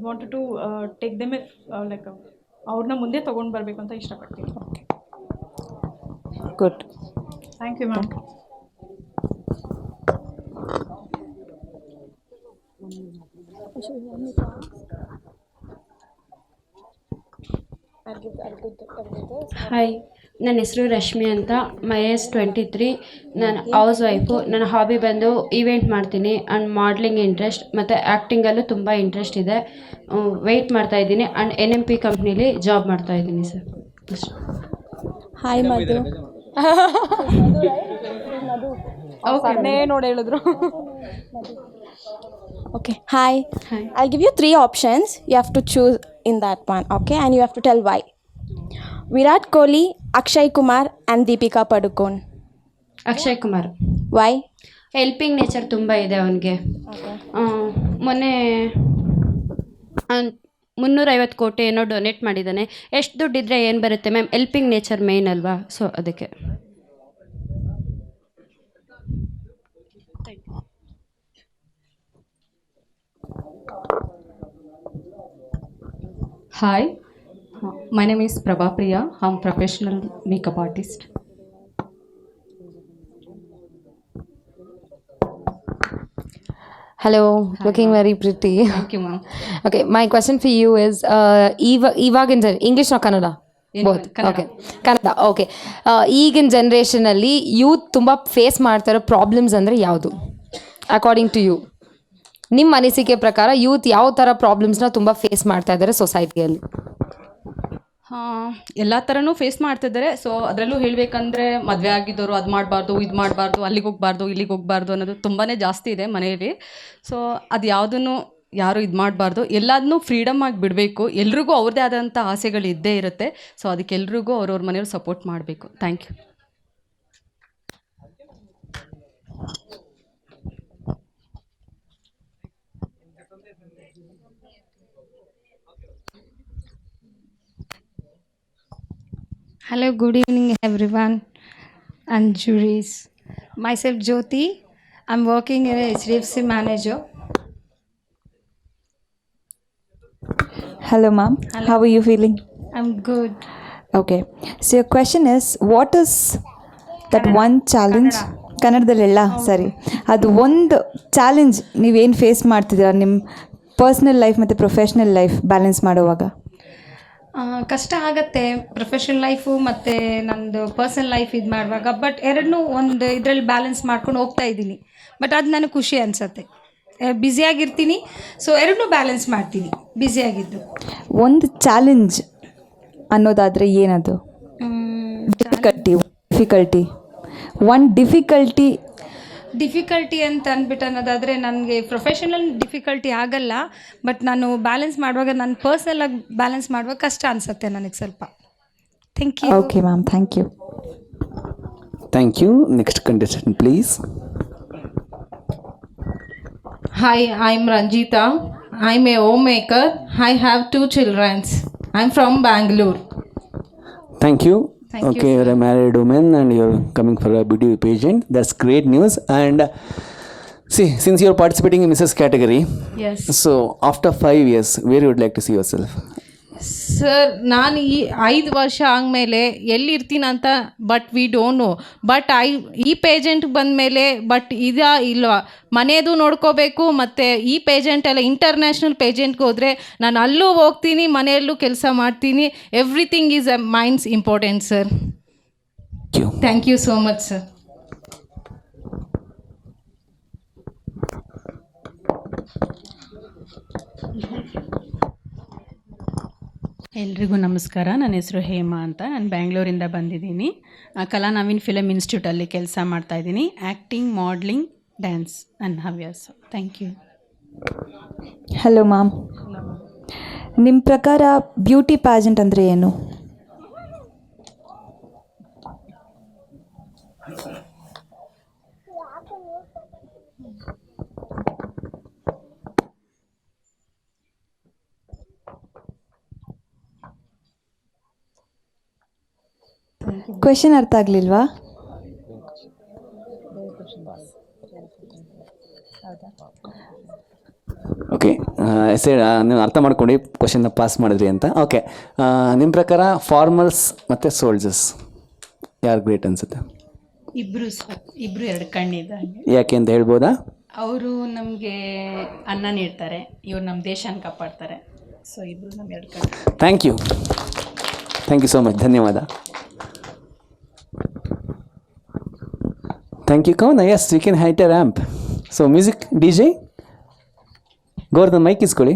want to take them like ಅವ್ರನ್ನ ಮುಂದೆ ತೊಗೊಂಡು ಬರಬೇಕು ಅಂತ ಇಷ್ಟಪಡ್ತೀನಿ. Good, thank you ma'am. Hi, ನನ್ನ ಹೆಸರು ರಶ್ಮಿ ಅಂತ. My age 23. ನಾನು ಹೌಸ್ ವೈಫು. ನನ್ನ ಹಾಬಿ ಬಂದು ಈವೆಂಟ್ ಮಾಡ್ತೀನಿ ಆ್ಯಂಡ್ ಮಾಡ್ಲಿಂಗ್ ಇಂಟ್ರೆಸ್ಟ್ ಮತ್ತು ಆ್ಯಕ್ಟಿಂಗಲ್ಲೂ ತುಂಬ ಇಂಟ್ರೆಸ್ಟ್ ಇದೆ. ವೆಯ್ಟ್ ಮಾಡ್ತಾಯಿದ್ದೀನಿ ಆ್ಯಂಡ್ NMP ಕಂಪ್ನೀಲಿ ಜಾಬ್ ಮಾಡ್ತಾಯಿದ್ದೀನಿ ಸರ್. ಹಾಯ್ ಮಧು. ನೋಡಿ ಹೇಳಿದ್ರು. Okay, hi. I'll give you 3 options. You have to choose in that one, okay? And you have to tell why. Virat Kohli, Akshay Kumar and Deepika Padukone. Akshay Kumar. Why? Helping nature ತುಂಬ ಇದೆ ಅವನಿಗೆ. ಮೊನ್ನೆ 350 ಕೋಟಿ ಏನೋ donate ಮಾಡಿದ್ದಾನೆ. ಎಷ್ಟು ದುಡ್ಡಿದ್ರೆ ಏನು ಬರುತ್ತೆ ಮ್ಯಾಮ್? ಹೆಲ್ಪಿಂಗ್ ನೇಚರ್ ಮೇಯ್ನ್ ಅಲ್ವಾ, ಸೊ ಅದಕ್ಕೆ. Hi, my name is Prabha Priya. I'm a professional makeup artist. Hello, looking very pretty. Thank you, ma'am. Okay, my question for you is ಇವಾಗಿನ English or Kannada? Both. Okay, Kannada. Okay. ಈಗಿನ ಜನ್ರೇಷನಲ್ಲಿ youth ತುಂಬ face ಮಾಡ್ತಾರೋ problems ಅಂದರೆ ಯಾವುದು according to you? ನಿಮ್ಮ ಅನಿಸಿಕೆ ಪ್ರಕಾರ ಯೂತ್ ಯಾವ ಥರ ಪ್ರಾಬ್ಲಮ್ಸ್ನ ತುಂಬ ಫೇಸ್ ಮಾಡ್ತಾ ಇದ್ದಾರೆ ಸೊಸೈಟಿಯಲ್ಲಿ? ಎಲ್ಲ ಥರನೂ ಫೇಸ್ ಮಾಡ್ತಿದ್ದಾರೆ. ಸೊ ಅದರಲ್ಲೂ ಹೇಳಬೇಕಂದ್ರೆ ಮದುವೆ ಆಗಿದ್ದವರು ಅದು ಮಾಡಬಾರ್ದು, ಇದು ಮಾಡಬಾರ್ದು, ಅಲ್ಲಿಗೆ ಹೋಗಬಾರ್ದು, ಇಲ್ಲಿಗೆ ಹೋಗಬಾರ್ದು ಅನ್ನೋದು ತುಂಬಾ ಜಾಸ್ತಿ ಇದೆ ಮನೆಯಲ್ಲಿ. ಸೊ ಅದು ಯಾವುದನ್ನು ಯಾರು ಇದು ಮಾಡಬಾರ್ದು, ಎಲ್ಲದನ್ನೂ ಫ್ರೀಡಮ್ ಆಗಿ ಬಿಡಬೇಕು. ಎಲ್ರಿಗೂ ಅವ್ರದ್ದೇ ಆದಂಥ ಆಸೆಗಳು ಇದ್ದೇ ಇರುತ್ತೆ. ಸೊ ಅದಕ್ಕೆ ಎಲ್ರಿಗೂ ಅವ್ರವ್ರ ಮನೆಯವ್ರು ಸಪೋರ್ಟ್ ಮಾಡಬೇಕು. Thank you. Hello, good evening, everyone, and juries. Myself, Jyoti. I'm working as a HDFC manager. Hello, ma'am. Hello. How are you feeling? I'm good. Okay. So your question is, what is that one challenge? ಕನ್ನಡದಲ್ಲೆಲ್ಲ ಸರಿ, ಅದು ಒಂದು challenge ನೀವೇನು face ಮಾಡ್ತಿದ್ದೀರಾ ನಿಮ್ಮ personal life ಮತ್ತು professional life balance ಮಾಡುವಾಗ? ಕಷ್ಟ ಆಗತ್ತೆ ಪ್ರೊಫೆಷನಲ್ ಲೈಫು ಮತ್ತು ನಂದು ಪರ್ಸನಲ್ ಲೈಫ್ ಇದು ಮಾಡುವಾಗ. ಬಟ್ ಎರಡನ್ನೂ ಒಂದು ಇದರಲ್ಲಿ ಬ್ಯಾಲೆನ್ಸ್ ಮಾಡ್ಕೊಂಡು ಹೋಗ್ತಾ ಇದ್ದೀನಿ. ಬಟ್ ಅದು ನನಗೆ ಖುಷಿ ಅನಿಸುತ್ತೆ. ಬ್ಯುಸಿಯಾಗಿರ್ತೀನಿ, ಸೊ ಎರಡನ್ನೂ ಬ್ಯಾಲೆನ್ಸ್ ಮಾಡ್ತೀನಿ ಬ್ಯುಸಿಯಾಗಿದ್ದು. ಒಂದು ಚಾಲೆಂಜ್ ಅನ್ನೋದಾದರೆ ಏನದು? ಡಿಫಿಕಲ್ಟಿ ಅಂತ ಅಂದ್ಬಿಟ್ಟು ಅನ್ನೋದಾದರೆ ನನಗೆ ಪ್ರೊಫೆಷನಲ್ ಡಿಫಿಕಲ್ಟಿ ಆಗಲ್ಲ. ಬಟ್ ನಾನು ಬ್ಯಾಲೆನ್ಸ್ ಮಾಡುವಾಗ ನಾನು ಪರ್ಸ್ನಲಾಗಿ ಬ್ಯಾಲೆನ್ಸ್ ಮಾಡುವಾಗ ಕಷ್ಟ ಅನಿಸುತ್ತೆ ನನಗೆ ಸ್ವಲ್ಪ. Thank you. Okay ma'am, thank you. Thank you. Next contestant please. Hi, I'm Ranjita. I'm a homemaker. I have 2 children. I'm from Bangalore. Thank you. Thank okay, you, you're a married woman and you're coming for a beauty pageant. That's great news. And see, since you're participating in Mrs. category, Yes. so after 5 years, where you would like to see yourself? Sir, ನಾನು ಈ 5 ವರ್ಷ ಆದಮೇಲೆ ಎಲ್ಲಿರ್ತೀನಂತ but we don't know. But ಈ ಪೇಜೆಂಟ್ಗೆ ಬಂದಮೇಲೆ but ಇಲ್ವಾ ಮನೆಯದು ನೋಡ್ಕೋಬೇಕು, ಮತ್ತು ಈ ಪೇಜೆಂಟ್ ಎಲ್ಲ ಇಂಟರ್ನ್ಯಾಷನಲ್ ಪೇಜೆಂಟ್ಗೆ ಹೋದರೆ ನಾನು ಅಲ್ಲೂ ಹೋಗ್ತೀನಿ, ಮನೆಯಲ್ಲೂ ಕೆಲಸ ಮಾಡ್ತೀನಿ. Everything is a minds important sir. Thank you so much sir. ಎಲ್ರಿಗೂ ನಮಸ್ಕಾರ. ನನ್ನ ಹೆಸರು ಹೇಮಾ ಅಂತ. ನಾನು ಬ್ಯಾಂಗ್ಳೂರಿಂದ ಬಂದಿದ್ದೀನಿ. ಕಲಾನವೀನ್ ಫಿಲಮ್ ಇನ್ಸ್ಟಿಟ್ಯೂಟಲ್ಲಿ ಕೆಲಸ ಮಾಡ್ತಾಯಿದ್ದೀನಿ. ಆ್ಯಕ್ಟಿಂಗ್, ಮಾಡ್ಲಿಂಗ್, ಡ್ಯಾನ್ಸ್ ನನ್ನ ಹವ್ಯಾಸ. Thank you. ಹಲೋ ಮ್ಯಾಮ್, ನಿಮ್ಮ ಪ್ರಕಾರ ಬ್ಯೂಟಿ ಪ್ಯಾಜೆಂಟ್ ಅಂದರೆ ಏನು? ಕ್ವೆಶನ್ ಅರ್ಥ ಆಗಲಿಲ್ವಾ? ಓಕೆ, ನೀವು ಅರ್ಥ ಮಾಡ್ಕೊಂಡು ಕ್ವಶನ್ನ ಪಾಸ್ ಮಾಡಿದ್ರಿ ಅಂತ. ಓಕೆ, ನಿಮ್ಮ ಪ್ರಕಾರ ಫಾರ್ಮರ್ಸ್ ಮತ್ತು ಸೋಲ್ಜರ್ಸ್ ಯಾರು ಗ್ರೇಟ್ ಅನಿಸುತ್ತೆ? ಇಬ್ಬರು ಎರಡು ಕಣ್ಣಿದ್ದಂಗೆ. ಯಾಕೆ ಅಂತ ಹೇಳ್ಬೋದಾ? ಅವರು ನಮಗೆ ಅನ್ನ ನೀಡ್ತಾರೆ, ಇವ್ರು ನಮ್ಮ ದೇಶನ ಕಾಪಾಡ್ತಾರೆ. ಸೊ ಇಬ್ಬರು ನಮ್ಮ ಎರಡು ಕಣ್ಣು. Thank you so much. ಧನ್ಯವಾದ. Thank you, Kauna. Yes, we can hit a ramp. So, music DJ, go to the mic is Koli.